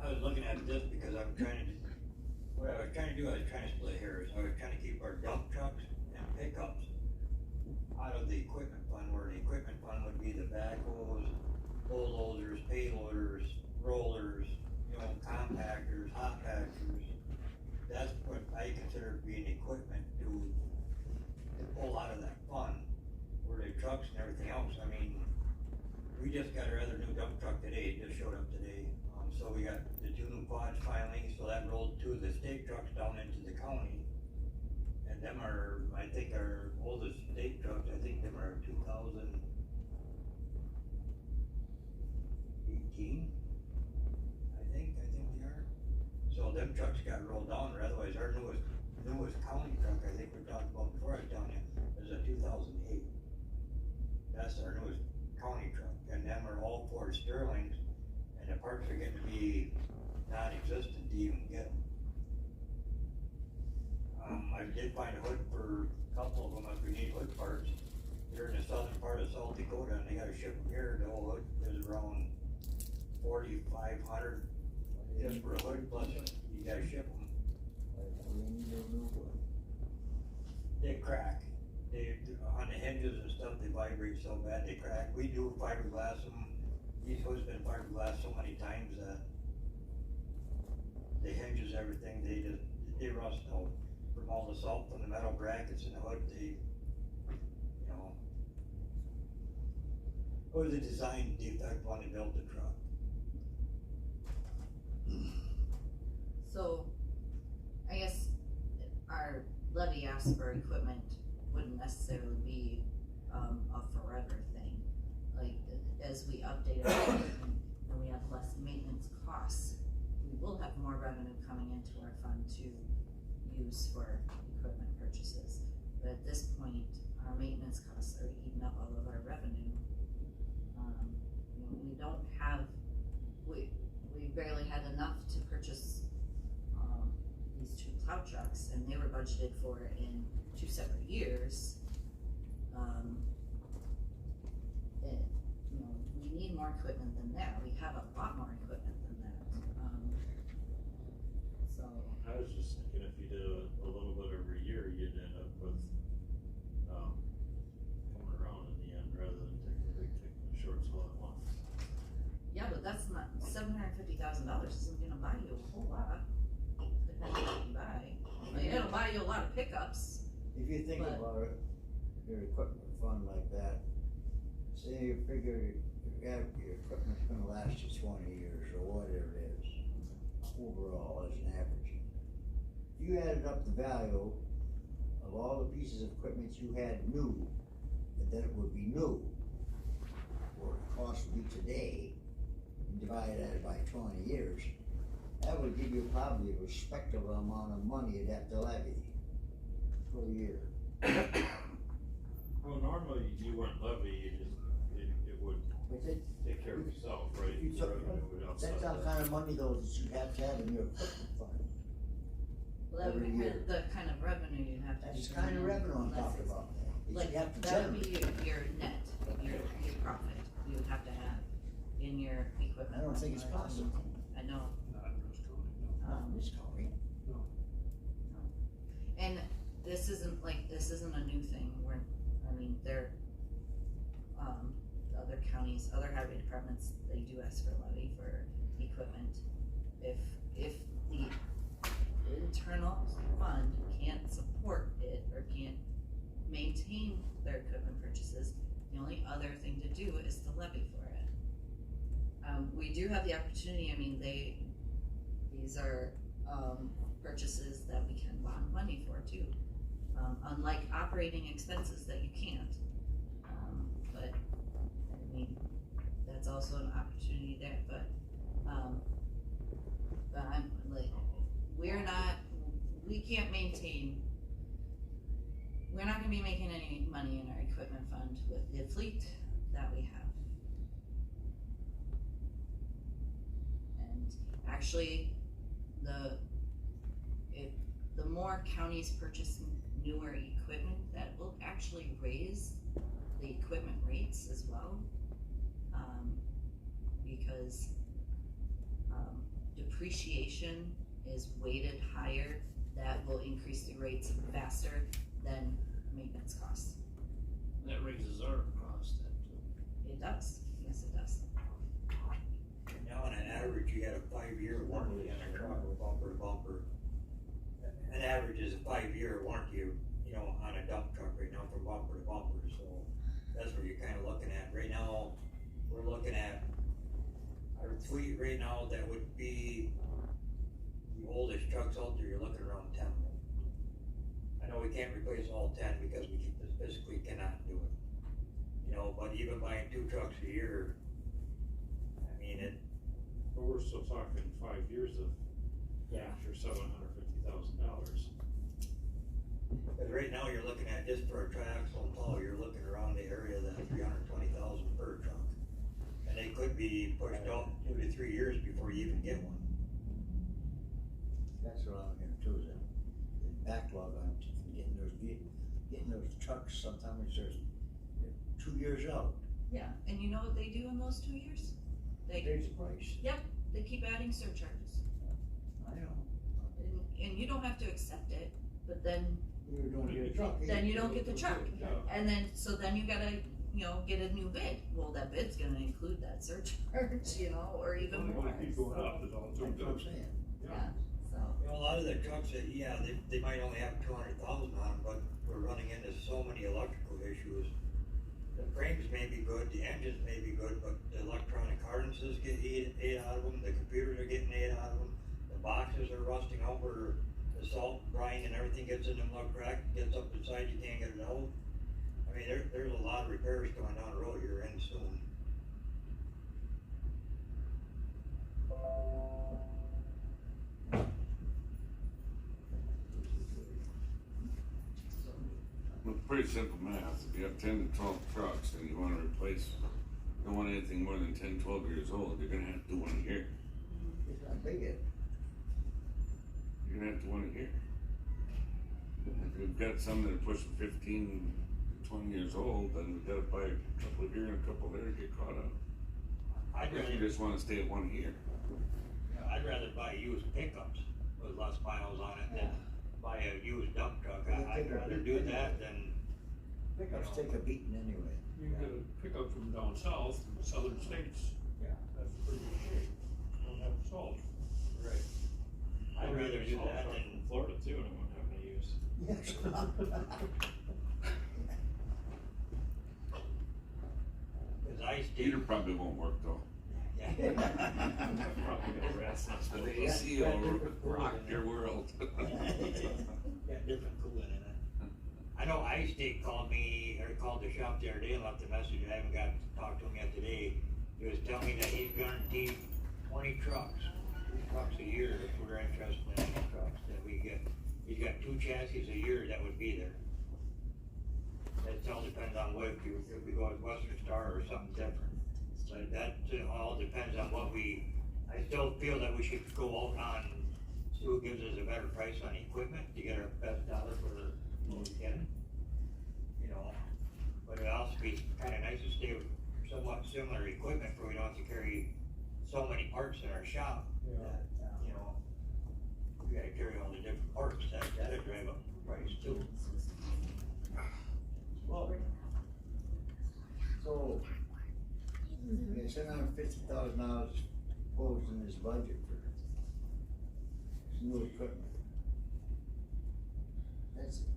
was looking at this because what I was trying to do, I was trying to split hairs. I was trying to keep our dump trucks and pickups out of the equipment fund, where the equipment fund would be the backhoes, bulldozers, payloaders, rollers, compactors, hot packers. That's what I consider being equipment to pull out of that fund. Where the trucks and everything else, I mean, we just got our other new dump truck today, it just showed up today. So we got the 2 new quads finally, so that rolled 2 of the state trucks down into the county. And them are, I think, our oldest state trucks, I think them are 2018, I think they are. So them trucks got rolled down, or otherwise our newest county truck, I think we talked about before I was down here, is a 2008. That's our newest county truck, and them are all Ford Sterlings, and the parts are getting to be non-existent to even get them. I did find a hood for a couple of them if we need hood parts. They're in the southern part of South Dakota, and they gotta ship them here. The whole hood is around $4,500 just for a hood, plus you gotta ship them. They crack. On the hinges and stuff, they vibrate so bad they crack. We do fiberglass them. These hoods been fiberglass so many times that the hinges, everything, they rust out from all the salt from the metal brackets in the hood. It was a design defect when they built the truck. So, I guess our levy ask for equipment wouldn't necessarily be a forever thing. Like, as we update our equipment and we have less maintenance costs, we will have more revenue coming into our fund to use for equipment purchases. But at this point, our maintenance costs are eating up all of our revenue. We barely had enough to purchase these 2 plow trucks, and they were budgeted for in 2 separate years. equipment than that, we have a lot more equipment than that, so. I was just thinking if you did a little bit every year, you'd end up with, coming around in the end rather than taking the shorts all at once. Yeah, but that's not, $750,000 isn't gonna buy you a whole lot, depending on what you buy. I mean, it'll buy you a lot of pickups. If you think But- about it, your equipment fund like that, say you figure your equipment's gonna last you 20 years or whatever it is, overall as an average. If you added up the value of all the pieces of equipment you had new, and then it would be new, or the cost would be today, and divide that by 20 years, that would give you probably a respectable amount of money you'd have to levy per year. Well, normally you wouldn't levy, you just, it would But it, take care of itself, right? you The took, revenue would offset that's the that. kind of money though that you have to have in your equipment fund. Well, that would Every be year. the kind of revenue you'd have to. That's the bring kind of in, revenue I'm unless talking it's- about, that Like, you have to that would generate. be your net, your profit, you would have to have in your equipment. I don't think it's fund. possible. I know, Not in Rusk County, no. Not in this county. and this isn't a new thing, they're, other counties, other highway departments, they do ask for levy for equipment. If the internal fund can't support it or can't maintain their equipment purchases, the only other thing to do is to levy for it. We do have the opportunity, these are, purchases that we can bond money for too. Unlike operating expenses that you can't. But, that's also an opportunity there, but I'm like, we're not gonna be making any money in our equipment fund with the fleet that we have. And actually, the more counties purchase newer equipment, that will actually raise the equipment rates as well. Because depreciation is weighted higher, that will increase the rates faster than maintenance costs. That raises our cost then too. It does, yes it does. Now, on an average, you got a 5-year warranty on a truck, bumper to bumper. An average is a 5-year warranty, on a dump truck right now from bumper to bumper, so that's what you're kinda looking at. Right now, we're looking at our fleet right now, that would be the oldest trucks out there, you're looking around 10. I know we can't replace all 10 because we physically cannot do it. But even buying 2 trucks a year, But we're still talking 5 years of, Yeah. extra $750,000. Cause right now you're looking at, just for a triaxle and plow, you're looking around the area of that 320,000 per truck. And they could be pushed out 2 to 3 years before you even get one. That's what I'm hearing too, is that the backlog on getting those trucks, sometimes they're 2 years out. Yeah, and you know what they do in those 2 years? Raise the price. They keep adding surcharges. I know. And you don't have to accept it, but then You don't get a truck. Then you don't get the truck. Yeah. And then, so then you gotta, get a new bid. Well, that bid's gonna include that surcharge, or even Well, more. they keep going up, So, it's all That's what I'm saying. yeah, so, A lot of the trucks that, they might only have 200,000 on them, but we're running into so many electrical issues. The frames may be good, the engines may be good, but the electronic harnesses get ate out of them, the computers are getting ate out of them, the boxes are rusting out where the salt, brine, and everything gets in them, look cracked, gets up inside, you can't get it out. There's a lot of repairs going down the road here in soon. Well, it's pretty simple math. If you have 10 to 12 trucks and you wanna replace, don't want anything more than 10, 12 years old, you're gonna have to do one a year. It's not big yet. You're gonna have to do one a year. If you've got some that are pushing 15, 20 years old, then we've gotta buy a couple here and a couple there to get caught up. I'd If you rather, just wanna stay at 1 year. I'd rather buy used pickups with less miles on it than buy a used dump truck. I'd rather do that than, Pickups take a beating anyway. You can get a pickup from down south, from the southern states. Yeah. That's pretty okay. Don't have salt. right. I'd rather do Salt that truck than, from Florida too, and I won't have any use. Yes. cause I stay, Heater probably won't work though. yeah. Probably got rats next to The it. AC will rock your world. Got different cooling in it. I know Ice State called me, or called the shop the other day and left a message, I haven't got to talk to him yet today. He was telling me that he's guaranteed 20 trucks a year if we're interested in any trucks that we get. He's got 2 chassis a year that would be there. That all depends on what, if we go with Western Star or something different. But that all depends on what I still feel that we should go out on, see who gives us a better price on equipment to get our best dollar for what we can. You know, but it'd also be kinda nice to stay with somewhat similar equipment where we don't have to carry so many parts in our shop. That, you know, we gotta carry all the different parts, that'd drive up the price too. Well, so, yeah, $750,000 proposed in this budget for this new equipment.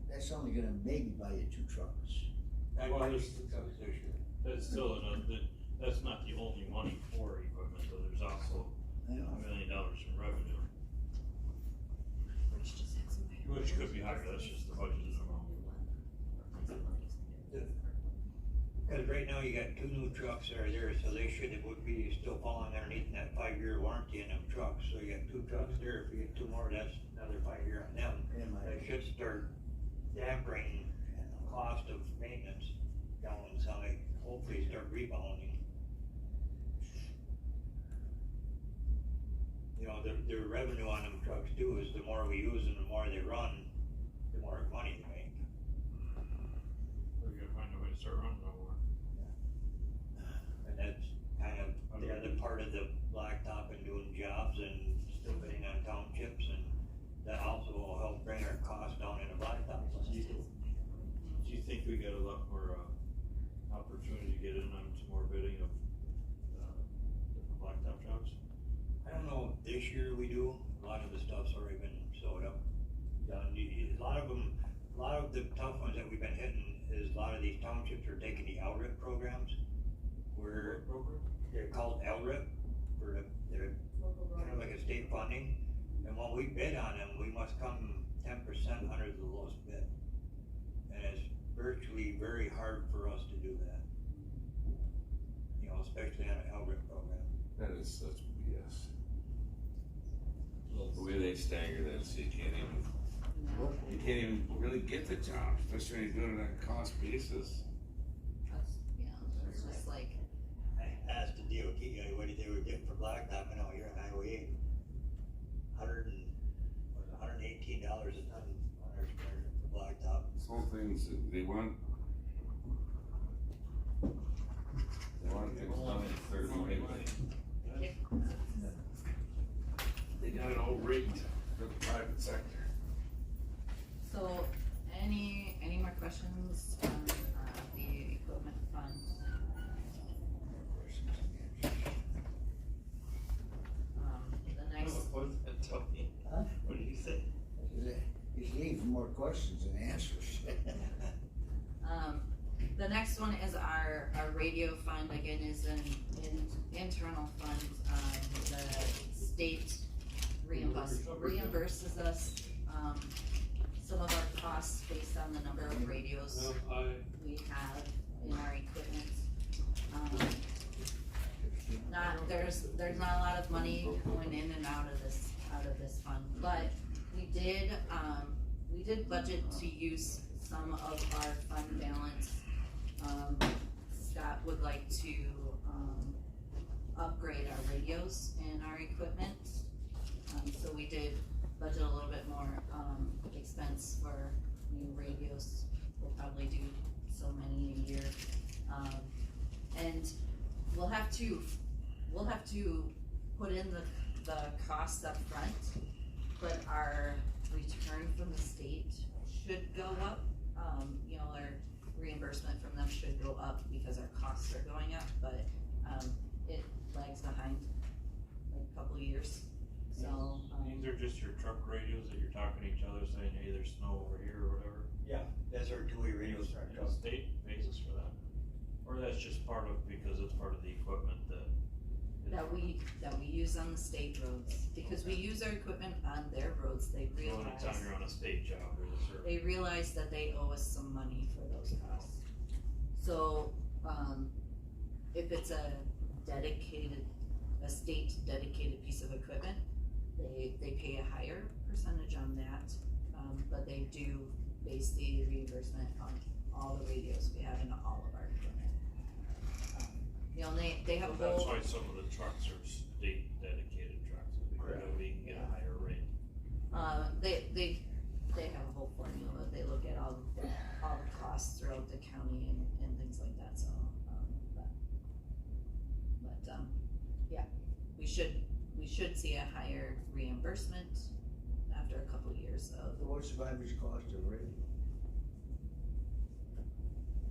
That's only gonna maybe buy you 2 trucks. That Well, might be there's- the issue. That's still that's not the only money for equipment, though, there's also You $1 know, million in revenue. Which could be higher, that's just the budgeted amount. Cause right now you got 2 new trucks that are there, so it would be still falling underneath that 5-year warranty in them trucks, so you got 2 trucks there, if you get 2 more, that's another 5-year on them. yeah, That should start dampering cost of maintenance down some, hopefully start rebounding. You know, the revenue on them trucks too is the more we use them, the more they run, the more money they make. We're gonna find a way to start running no more. And that's kind of the other part of the blacktop and doing jobs and still bidding on townships, and that also will help bring our cost down in the blacktop. Do you think we get a lot more, opportunity to get in on some more bidding of, different blacktop jobs? I don't know, if this year we do, a lot of the stuff's already been sewed up. Done. A lot of the tough ones that we've been hitting is a lot of these townships are taking the LRIP programs, where they're called LRIP, they're kind of like a state funding, and when we bid on them, we must come 10% under the lowest bid. And it's virtually very hard for us to do that. You know, especially on an LRIP program. That is such BS. The way they stagger that, so you can't even really get the job, especially when you're doing it on a cost basis. It's just like, I asked the DOT guy what they were getting for blacktop, and out here on Highway 8, $118 a ton on their square for blacktop. This whole thing's, they want things done in 30 minutes. They got it all rigged for the private sector. so, any more questions on, the equipment fund? The next, What did that tell me? Huh? What did you say? He's leaving more questions than answers. the next one is our radio fund, again, is an internal fund, the state reimburses us, some of our costs based on the number of radios we have in our equipment. There's not a lot of money going in and out of this fund, but we did budget to use some of our fund balance. Scott would like to, upgrade our radios and our equipment. So we did budget a little bit more, expense for new radios. We'll probably do so many a year. And we'll we'll have to put in the cost up front, but our return from the state should go up. You know, our reimbursement from them should go up because our costs are going up, but, it lags behind like a couple years, so. These are just your truck radios that you're talking to each other saying, hey, there's snow over here or whatever? Yeah, that's our two-way radio Is truck. there a state basis for that? Or that's just part of, because it's part of the equipment that? That we use on the state roads, because we use our equipment on their roads, they So realize, anytime you're on a state job, there's a certain. they realize that they owe us some money for those costs. So, if it's a state dedicated piece of equipment, they pay a higher percentage on that, but they do base the reimbursement on all the radios we have in all of our equipment. You know, they have a That's whole, why some of the trucks are state dedicated trucks, is because we can get a higher rate. they have a whole formula, they look at all the costs throughout the county and things like that, so, yeah, we should see a higher reimbursement after a couple years of. What's the average cost of radio?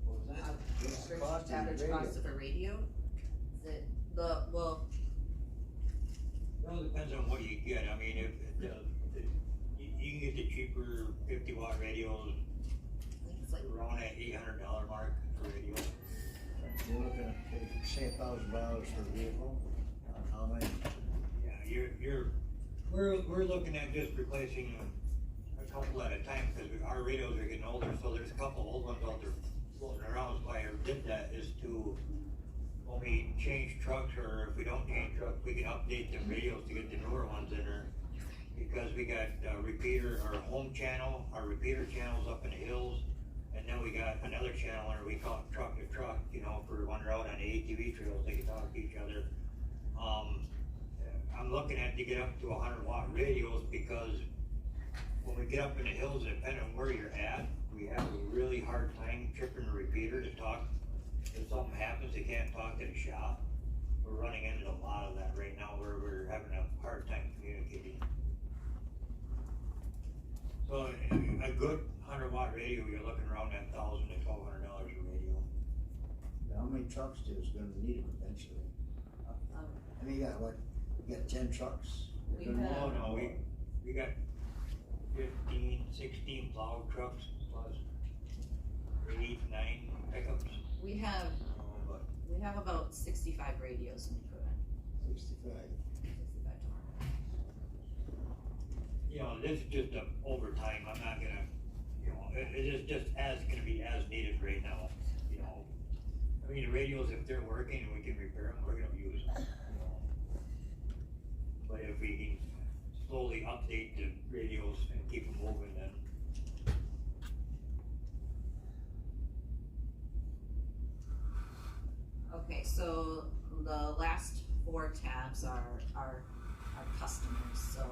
What was that? What's the cost of the Average radio? cost of a radio, It all depends on what you get, I mean, if, you can get the cheaper 50-watt radios I think it's like, around that $800 mark for radio. You're looking at, say, $1,000 for a vehicle, on how many? Yeah, we're looking at just replacing a couple at a time, because our radios are getting older, so there's a couple old ones out there floating around. So why I did that is to, when we change trucks, or if we don't change trucks, we can update the radios to get the newer ones in there. Because we got repeater, our home channel, our repeater channels up in the hills, and then we got another channel where we call it truck to truck, you know, for when they're out on the ATV trails, they can talk to each other. I'm looking at to get up to 100-watt radios, because when we get up in the hills, depending on where you're at, we have a really hard time tripping the repeater to talk. If something happens, they can't talk to the shop. We're running into a lot of that right now, where we're having a hard time communicating. So a good 100-watt radio, you're looking around that $1,000 to $1,200 a radio. How many trucks is gonna need them eventually? I mean, you got what, you got 10 trucks? We They're gonna have- Oh, need no, more. we got 15, 16 plow trucks plus 8, 9 pickups. we have But about 65 radios in equipment, 65. 65 total. you know, this is just a overtime, I'm not gonna, you know, it is just gonna be as needed right now, you know. I mean, the radios, if they're working and we can repair them, we're gonna use them, you know. But if we can slowly update the radios and keep them moving, then. Okay, so the last 4 tabs are our customers, so,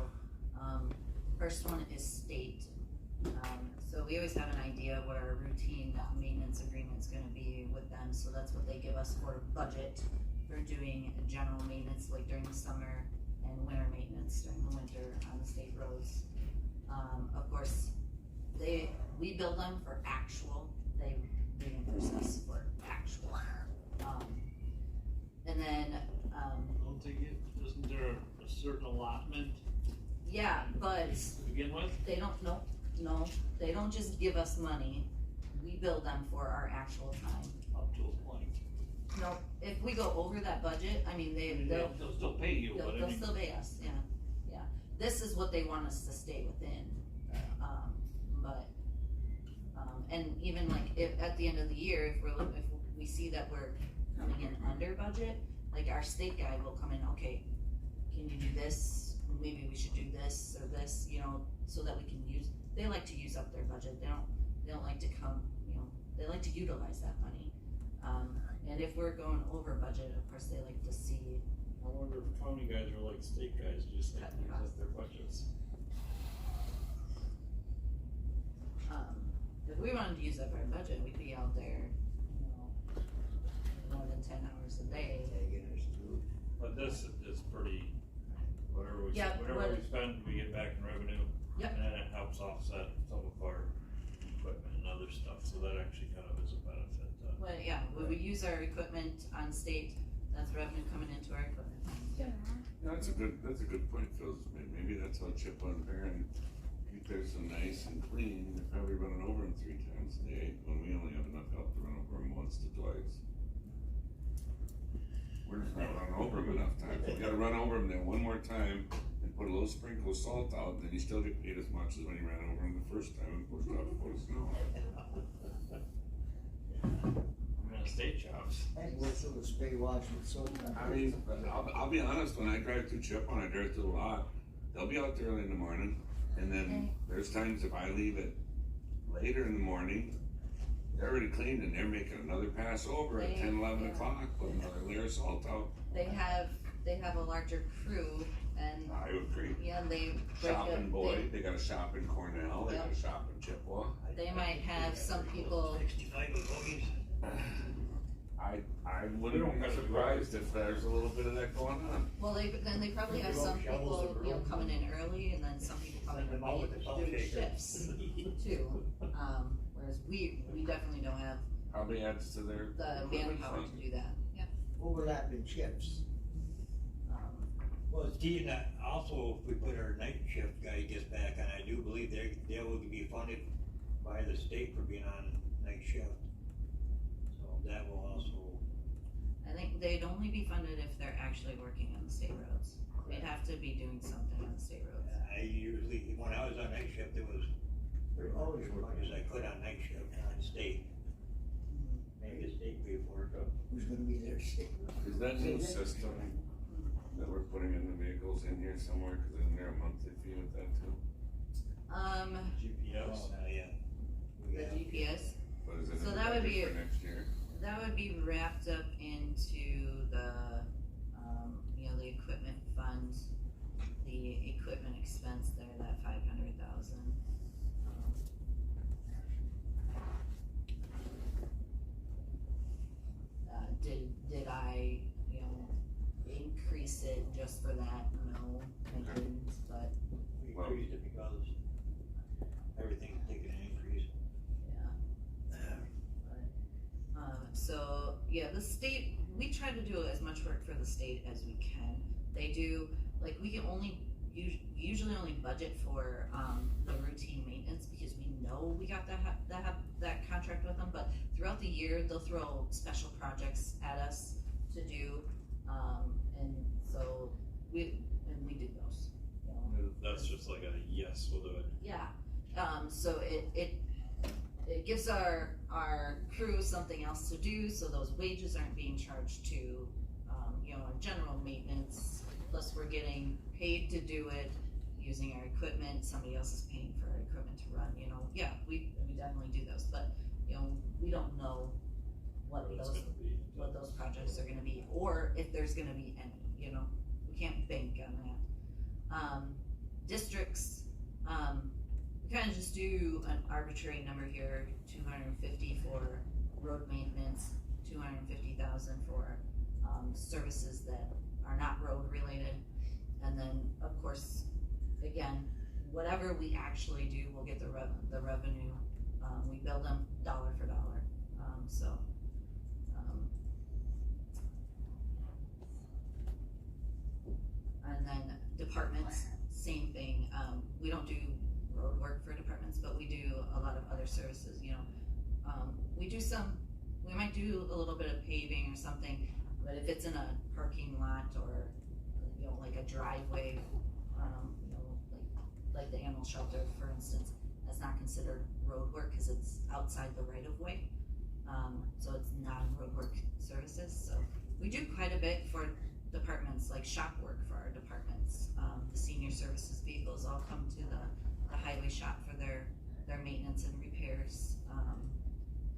first one is state. So we always have an idea what our routine maintenance agreement's gonna be with them, so that's what they give us for budget for doing general maintenance, like during the summer, and winter maintenance during the winter on the state roads. Of course, we bill them for actual, they reimburse us for actual. And then, Don't they get, isn't there a certain allotment yeah, but to begin with? they don't, no, they don't just give us money, we bill them for our actual time. Up to a point. No, if we go over that budget, I mean, I mean, they'll they'll still pay you, but I they'll mean, still pay us, yeah, yeah. This is what they want us to stay within, and even like, if, at the end of the year, if we see that we're coming in under budget, like our state guy will come in, okay, can you do this, maybe we should do this or this, you know, so that we can use, they like to use up their budget, they don't like to come, you know, they like to utilize that money. And if we're going over budget, of course, they like to see, I wonder if county guys are like state guys, just like Cut use up costs. their budgets. if we wanted to use up our budget, we'd be out there, you know, more than 10 hours a day. Taking us through. But this is pretty, whatever we Yeah, spend, we get back in revenue. Yep. And then it helps offset some of our equipment and other stuff, so that actually kind of is a benefit. Well, yeah, when we use our equipment on state, that's revenue coming into our equipment. Yeah, that's a good point, Phil. Maybe that's how Chip on Barron keep theirs so nice and clean. They're probably running over them 3 times a day when we only have enough help to run over them once to twice. We're just not running over them enough times. We gotta run over them then one more time and put a little sprinkle of salt out, and then you still get paid as much as when you ran over them the first time and pushed off a foot of snow. I'm in state jobs. And what's the spray wash with soap? I mean, I'll be honest, when I drive through Chip, when I drive through the lot, they'll be out there early in the morning, and then there's times if I leave it later in the morning, they're already cleaned and they're making another pass over at 10, 11 o'clock, put another layer of salt out. They have a larger crew and, I would agree. yeah, they break Shop in up, Boyd, they got a shop in Cornell, they got a shop in Chippewa. they might have some people, 65 employees. I wouldn't be surprised if there's a little bit of that going on. well, then they probably have some people, coming in early and then some people coming Send them out with the salt in doing shaker. shifts too. Whereas we definitely don't have Probably adds to their the equipment manpower fund. to do that. Overlapping shifts. Well, Steve, also, if we put our night shift guy gets back, and I do believe they will be funded by the state for being on night shift. So that will also, I think they'd only be funded if they're actually working on the state roads. They'd have to be doing something on the state roads. I usually, when I was on night shift, it was Always as much as I could on night shift on state. Maybe the state pay for it, but Who's gonna be there sick? Is that new system that we're putting in the vehicles in here somewhere, cause isn't there a monthly fee with that too? GPS. oh, yeah. The GPS, But is it So in the that would budget be- for next year? that would be wrapped up into the, the equipment fund, the equipment expense there, that 500,000. Did I, increase it just for that? No, I didn't, but, We increased it because everything's taking an increase. so, yeah, the state, we try to do as much work for the state as we can. They do, like, we can usually only budget for, the routine maintenance because we know we got that contract with them, but throughout the year, they'll throw special projects at us to do, and so we do those, That's just like a yes, we'll do it. Yeah, so it gives our crew something else to do, so those wages aren't being charged to, our general maintenance, plus we're getting paid to do it, using our equipment, somebody else is paying for our equipment to run, yeah, we definitely do those, but, we don't know what What it's those, gonna be. what those projects are gonna be, or if there's gonna be any, we can't bank on that. Districts, we kinda just do an arbitrary number here, 250 for road maintenance, 250,000 for, services that are not road related, and then, of course, again, whatever we actually do, we'll get the revenue, we bill them dollar for dollar, so. And then departments, same thing, we don't do road work for departments, but we do a lot of other services, we might do a little bit of paving or something, but if it's in a parking lot or, like a driveway, like the animal shelter, for instance, that's not considered road work, cause it's outside the right of way, so it's non-road work services, so we do quite a bit for departments, like shop work for our departments, the senior services vehicles all come to the highway shop for their maintenance and repairs,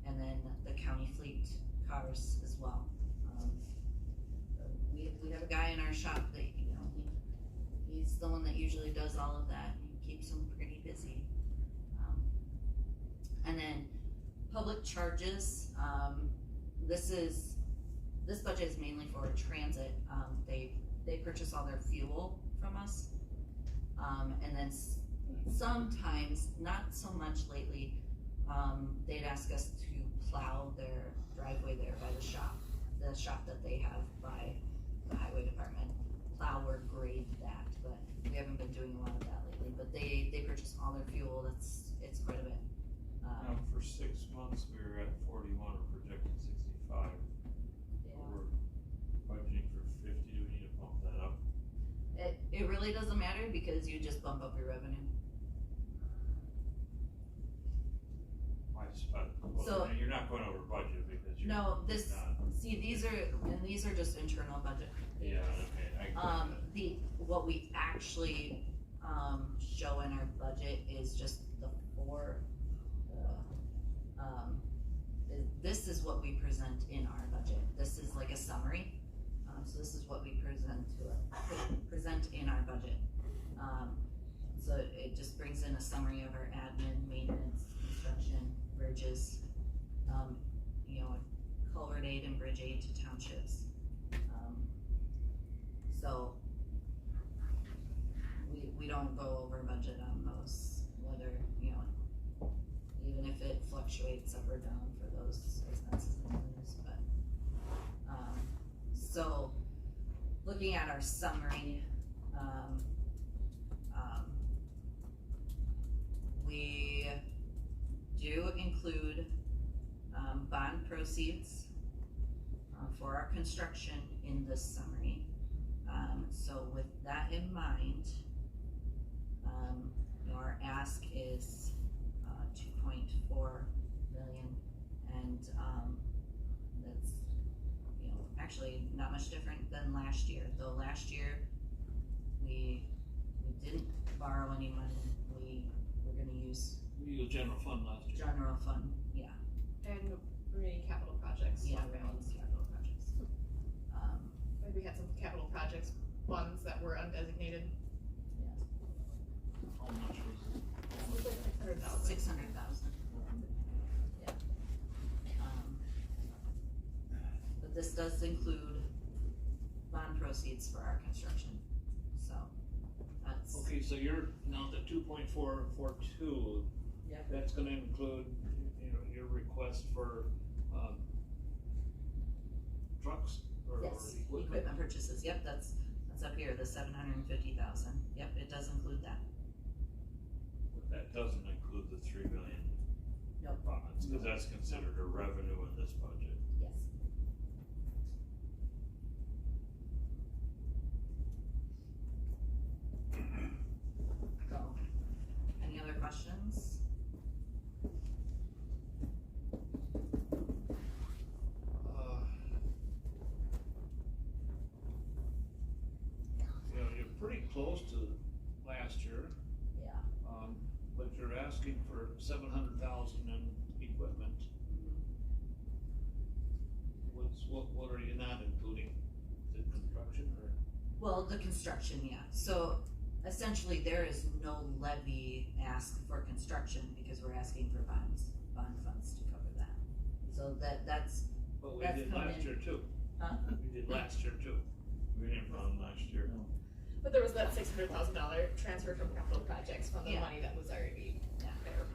and then the county fleet cars as well. We have a guy in our shop that, he's the one that usually does all of that, he keeps them pretty busy. And then public charges, this is this budget is mainly for transit, they purchase all their fuel from us. And then sometimes, not so much lately, they'd ask us to plow their driveway there by the shop that they have by the highway department. Plow or grade that, but we haven't been doing a lot of that lately, but they purchase all their fuel, it's quite a bit. Now, for 6 months, we were at 41, we're projecting 65. Yeah. We're budgeting for 50, do we need to bump that up? It really doesn't matter because you just bump up your revenue. So- You're not going over budget because you're. No, you're this, not- see, these are just internal budget. Yeah, okay, I get that. What we actually, show in our budget is just the four, this is what we present in our budget. This is like a summary, so this is what we present in our budget. So it just brings in a summary of our admin, maintenance, construction, bridges, culvert aid and bridge aid to townships. So we don't go over budget on those, whether, even if it fluctuates up or down for those expenses and revenues, but, so, looking at our summary, we do include, bond proceeds, for our construction in this summary. So with that in mind, our ask is 2.4 million, and that's actually not much different than last year. Though last year we didn't borrow any money. We were going to use We used general fund last year. general fund. Yeah, And remaining capital projects, yeah, fund balance. capital projects. We had some capital projects funds that were undesignated. How much was it? It was like 600,000. 600,000. Yeah. But this does include bond proceeds for our construction, so that's. Okay, so you're now at 2.442. Yeah. That's gonna include, your request for, trucks or Yes, equipment? equipment purchases, yep, that's up here, the 750,000, yep, it does include that. But that doesn't include the 3 million. Nope. Bonds, cause that's considered a revenue in this budget. Yes. So, any other questions? You're pretty close to last year, Yeah. but you're asking for 700,000 in equipment. What are you not including? Is it construction or? Well, the construction, yeah, so essentially there is no levy ask for construction because we're asking for bond funds to cover that. So that's, But we That's did coming last in. year too. huh? We did last year too. We didn't fund last year. But there was that $600,000 transfer from capital projects from the Yeah. money that was already Yeah. there.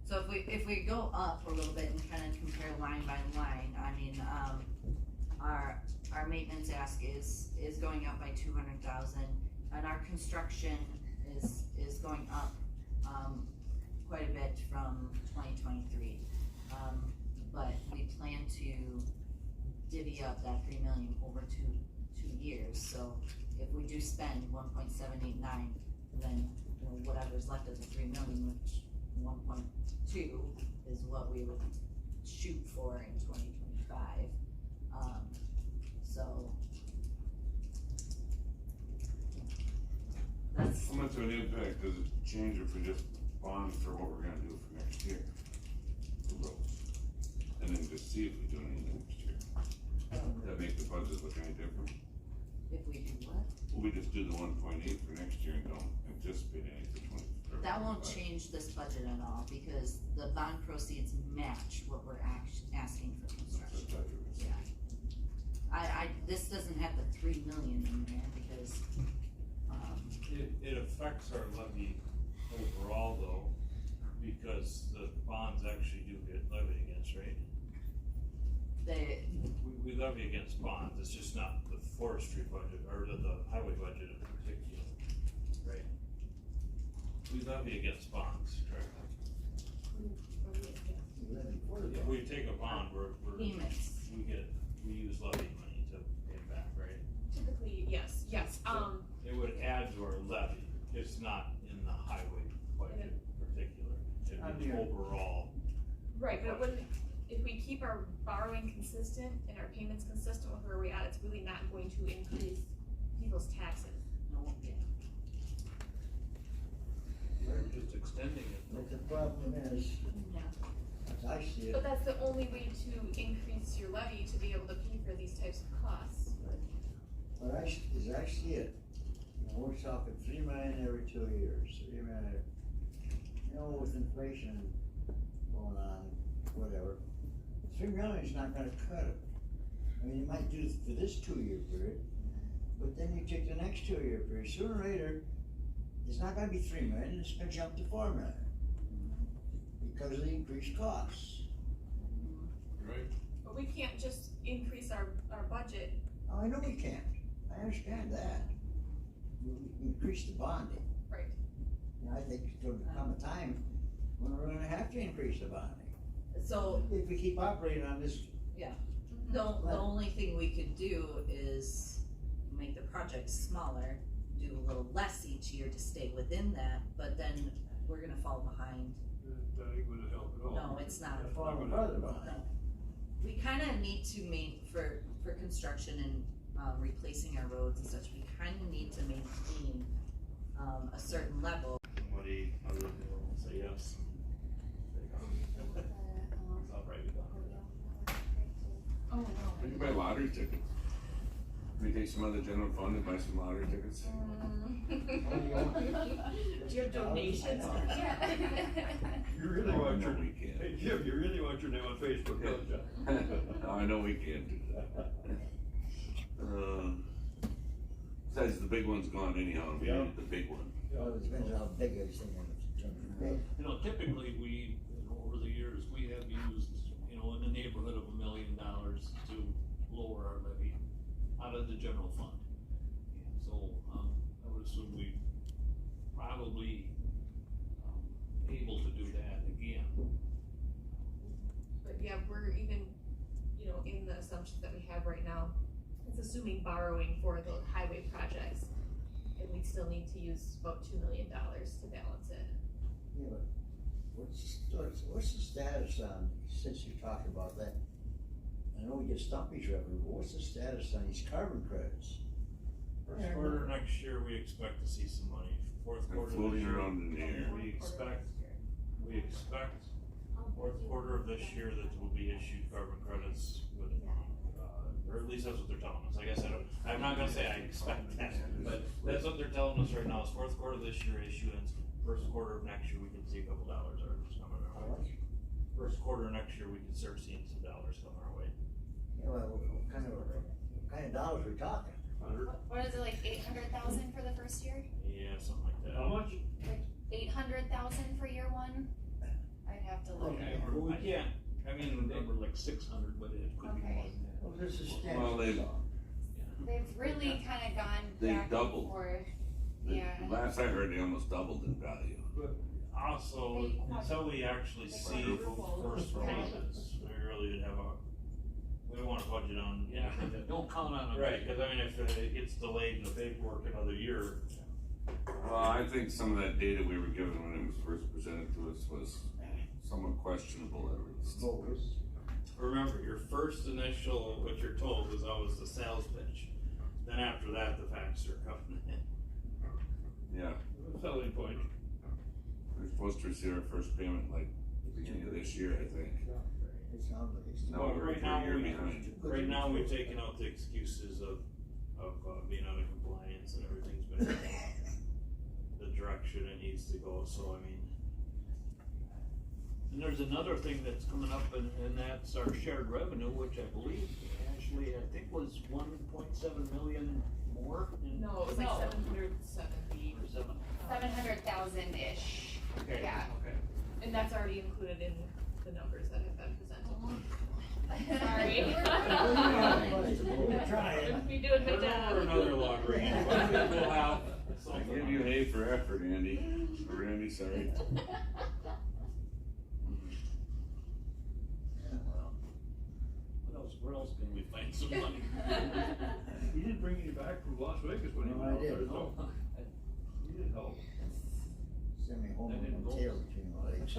So if we go up a little bit and kind of compare line by line, I mean, our maintenance ask is going up by 200,000, and our construction is going up, quite a bit from 2023. But we plan to divvy up that 3 million over two years, so if we do spend 1.789, then whatever's left of the 3 million, which 1.2 is what we would shoot for in 2025. So that's, How much of an impact does it change if we just bond for what we're gonna do for next year? The roads. And then just see if we do anything next year. Does that make the budget look any different? if we do what? Well, we just do the 1.8 for next year and don't anticipate anything for That won't change this budget at all, because the bond proceeds match what we're asking for construction. Yeah. This doesn't have the 3 million in there, because, It affects our levy overall though, because the bonds actually do get levied against, right? We levy against bonds, it's just not the forestry budget, or the highway budget in particular, right? We levy against bonds, correct? If we take a bond, payments. we use levy money to pay it back, right? Typically, yes, It would add to our levy, it's not in the highway budget in particular, it'd be overall. right, but it wouldn't, if we keep our borrowing consistent and our payments consistent with where we're at, it's really not going to increase people's taxes. No, yeah. We're just extending it. But the problem is, as I see it, But that's the only way to increase your levy to be able to pay for these types of costs. as I see it, we're talking 3 million every 2 years, 3 million. With inflation going on, whatever, 3 million is not gonna cut it. I mean, you might do it for this 2-year period, but then you take the next 2-year period, sooner or later, it's not gonna be 3 million, it's gonna jump to 4 million. Because of the increased costs. Right. But we can't just increase our budget. Oh, I know we can't, I understand that. We increase the bonding. Right. And I think there'll come a time when we're gonna have to increase the bonding. So, If we keep operating on this, the only thing we could do is make the project smaller, do a little less each year to stay within that, but then we're gonna fall behind. That ain't gonna help at all. No, it's not. falling further behind. No. We kinda need to for construction and, replacing our roads and such, we kinda need to maintain, a certain level. Somebody other than me will say yes. I'll write it down. Oh, no. We can buy lottery tickets. We take some other general fund and buy some lottery tickets. Do you have donations? You really Oh, want no, your, we can't. hey Jim, you really want your name on Facebook, don't you? No, I know we can't do that. Besides, the big one's gone anyhow, we need the big one. well, it depends how big everything is. You know, typically, over the years, we have used, in the neighborhood of $1 million to lower our levy out of the general fund. So, I would assume we probably, able to do that again. But yeah, we're even, in the assumptions that we have right now, it's assuming borrowing for the highway projects. And we still need to use about $2 million to balance it. Yeah, but what's the status on, since you're talking about that? I know we get Stumpy's revenue, but what's the status on these carbon credits? First quarter next year, we expect to see some money. Fourth They're quarter this floating year, around in the air. we expect fourth quarter of this year that will be issued carbon credits with, or at least that's what they're telling us. Like I said, I'm not gonna say I expect that, but that's what they're telling us right now, is fourth quarter this year issuance, first quarter of next year, we can see a couple dollars or coming our way. First quarter of next year, we can start seeing some dollars coming our way. Yeah, well, what kind of dollars we talking? What is it, like 800,000 for the first year? Yeah, something like that. How much? Like 800,000 for year one? I'd have to look. Okay. I can't, I mean, Number like 600, but it could be more Okay. than that. Well, this is Well, They've really kinda gone They back doubled. and forth. The Yeah. last I heard, they almost doubled in value. Also, until we actually see first payments, we really didn't have we don't wanna budget on. Yeah, don't count on it. Right, cause I mean, if it gets delayed in the paperwork another year. Well, I think some of that data we were given when it was first presented to us was somewhat questionable at least. Remember, your first initial, what you're told is always the sales pitch, then after that, the facts are coming in. Yeah, Selling point. we're supposed to receive our first payment like the beginning of this year, I think. It sounds like it's. No, we're Right now, a year we- behind. Right now, we've taken out the excuses of being out of compliance and everything's been, the direction it needs to go, so I mean. And there's another thing that's coming up, and that's our shared revenue, which I believe, Ashley, I think was 1.7 million more in. No, it was like No. 770, Or 7. 700,000-ish. Okay, Yeah. okay. and that's already included in the numbers that have been presented. Sorry. We're trying. Be doing my Put it job. over another log range, but we'll have I something. give you A for effort, Andy. Or Randy, sorry. Yeah, well, Where else can we find some money? He didn't bring you back from Las Vegas when he No, went I out there, didn't. no. You didn't know. send me home I with didn't my know. tail between my legs.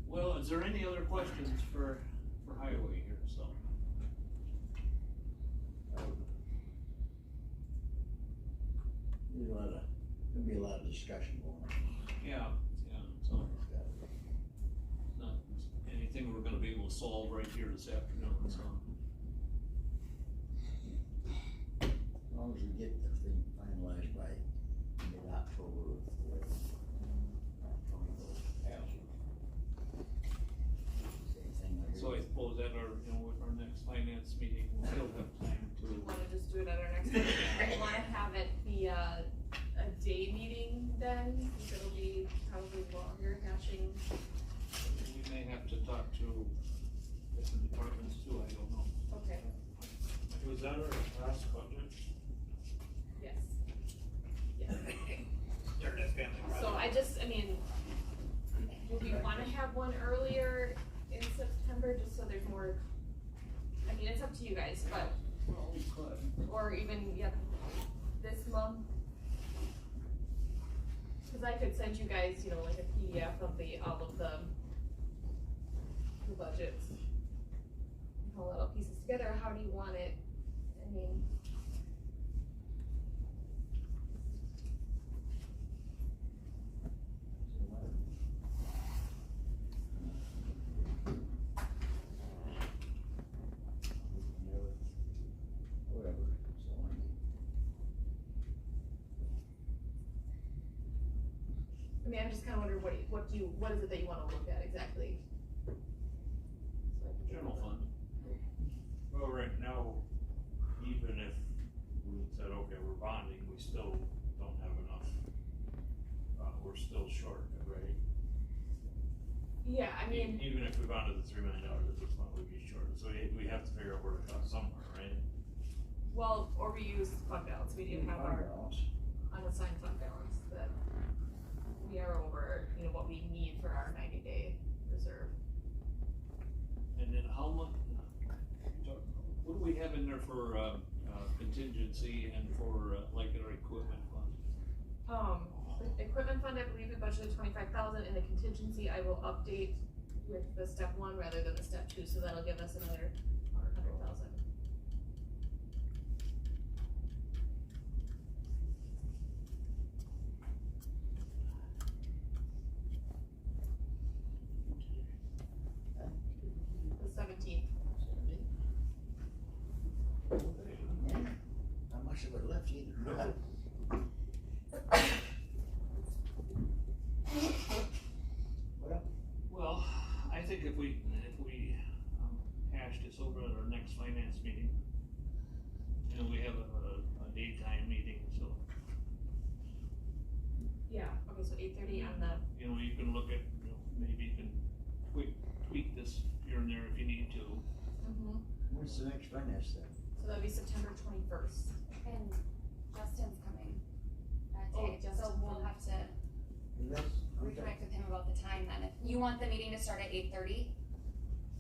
Well, is there any other questions for highway here, so? There'll be a lot of discussion going on. Yeah, so, not anything we're gonna be able to solve right here this afternoon, so. As long as we get the thing finalized by mid-October. So I suppose at our, our next finance meeting, we'll still have time to. Wanna just do it at our next meeting, I wanna have it be a day meeting then, because it'll be probably longer hashing. We may have to talk to different departments too, I don't know. Okay. Was that our last budget? Yes. Yeah. So I mean, would we wanna have one earlier in September, just so there's more, I mean, it's up to you guys, but, Well, we could. or even, this month? Cause I could send you guys, like a PDF of all of the budgets. How it all pieces together, how do you want it, I mean. Whatever, so I mean, I'm just kinda wondering, what is it that you wanna look at exactly? So I can- General fund. Well, right now, even if we said, okay, we're bonding, we still don't have enough. We're still short, right? Yeah, I mean, Even if we bonded the $3 million at this point, we'd be short, so we have to figure out where to cut somewhere, right? well, or we use fund balance, we do have our balance. unassigned fund balance that we are over, what we need for our 90-day reserve. And then how much, what do we have in there for, contingency and for, like our equipment fund? The equipment fund, I believe we budgeted 25,000, and the contingency I will update with the step 1 rather than the step 2, so that'll give us another 100,000. The 17th. Yeah, not much of it left either. Well, I think if we hash this over at our next finance meeting, we have a daytime meeting, so, Yeah, okay, so 8:30 on the, you can look at, maybe you can tweak this here and there if you need to. When's the next finance then? so that'll be September 21st. And Justin's coming that Oh, day, so Justin. we'll have to reconnect with him about the time then. If you want the meeting to start at 8:30,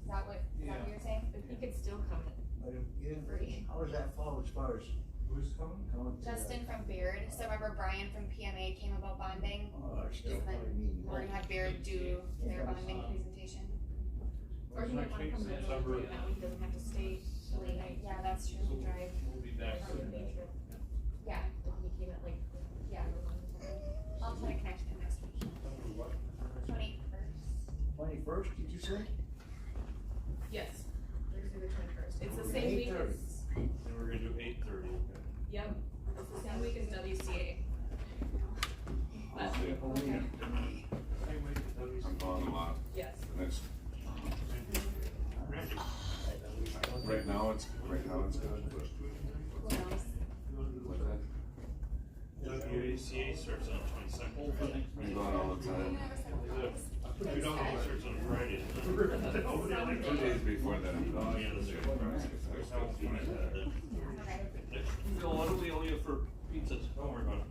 is that what you're saying? If you could still come in. But if, Free. how does that fall as far as Who's coming? coming to? Justin from Beard, so remember Brian from PMA came about bonding? Oh, it's still So then probably meeting. we're gonna have Beard do their Yeah. bonding presentation. Or he might wanna come to the December. building, that way he doesn't have to stay late night. Yeah, that's true, So drive, we'll be back Probably soon. day trip. yeah, If he came at like, yeah. I'll try to connect with him next week. 21st. 21st, did you say? yes, Thursday the 21st. It's the same week 8:30. as skip a week. I'm going a lot. Yes. The next, right now it's good, but What else? with that, UACA starts on the 22nd. I'm going all the time. We don't know it starts on Friday. 2 days before that, I'm Oh, going. yeah, that's right. Bill, what do we owe you for pizzas? Don't worry about it.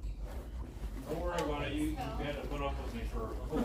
Don't worry about it, you had to put up with me for a whole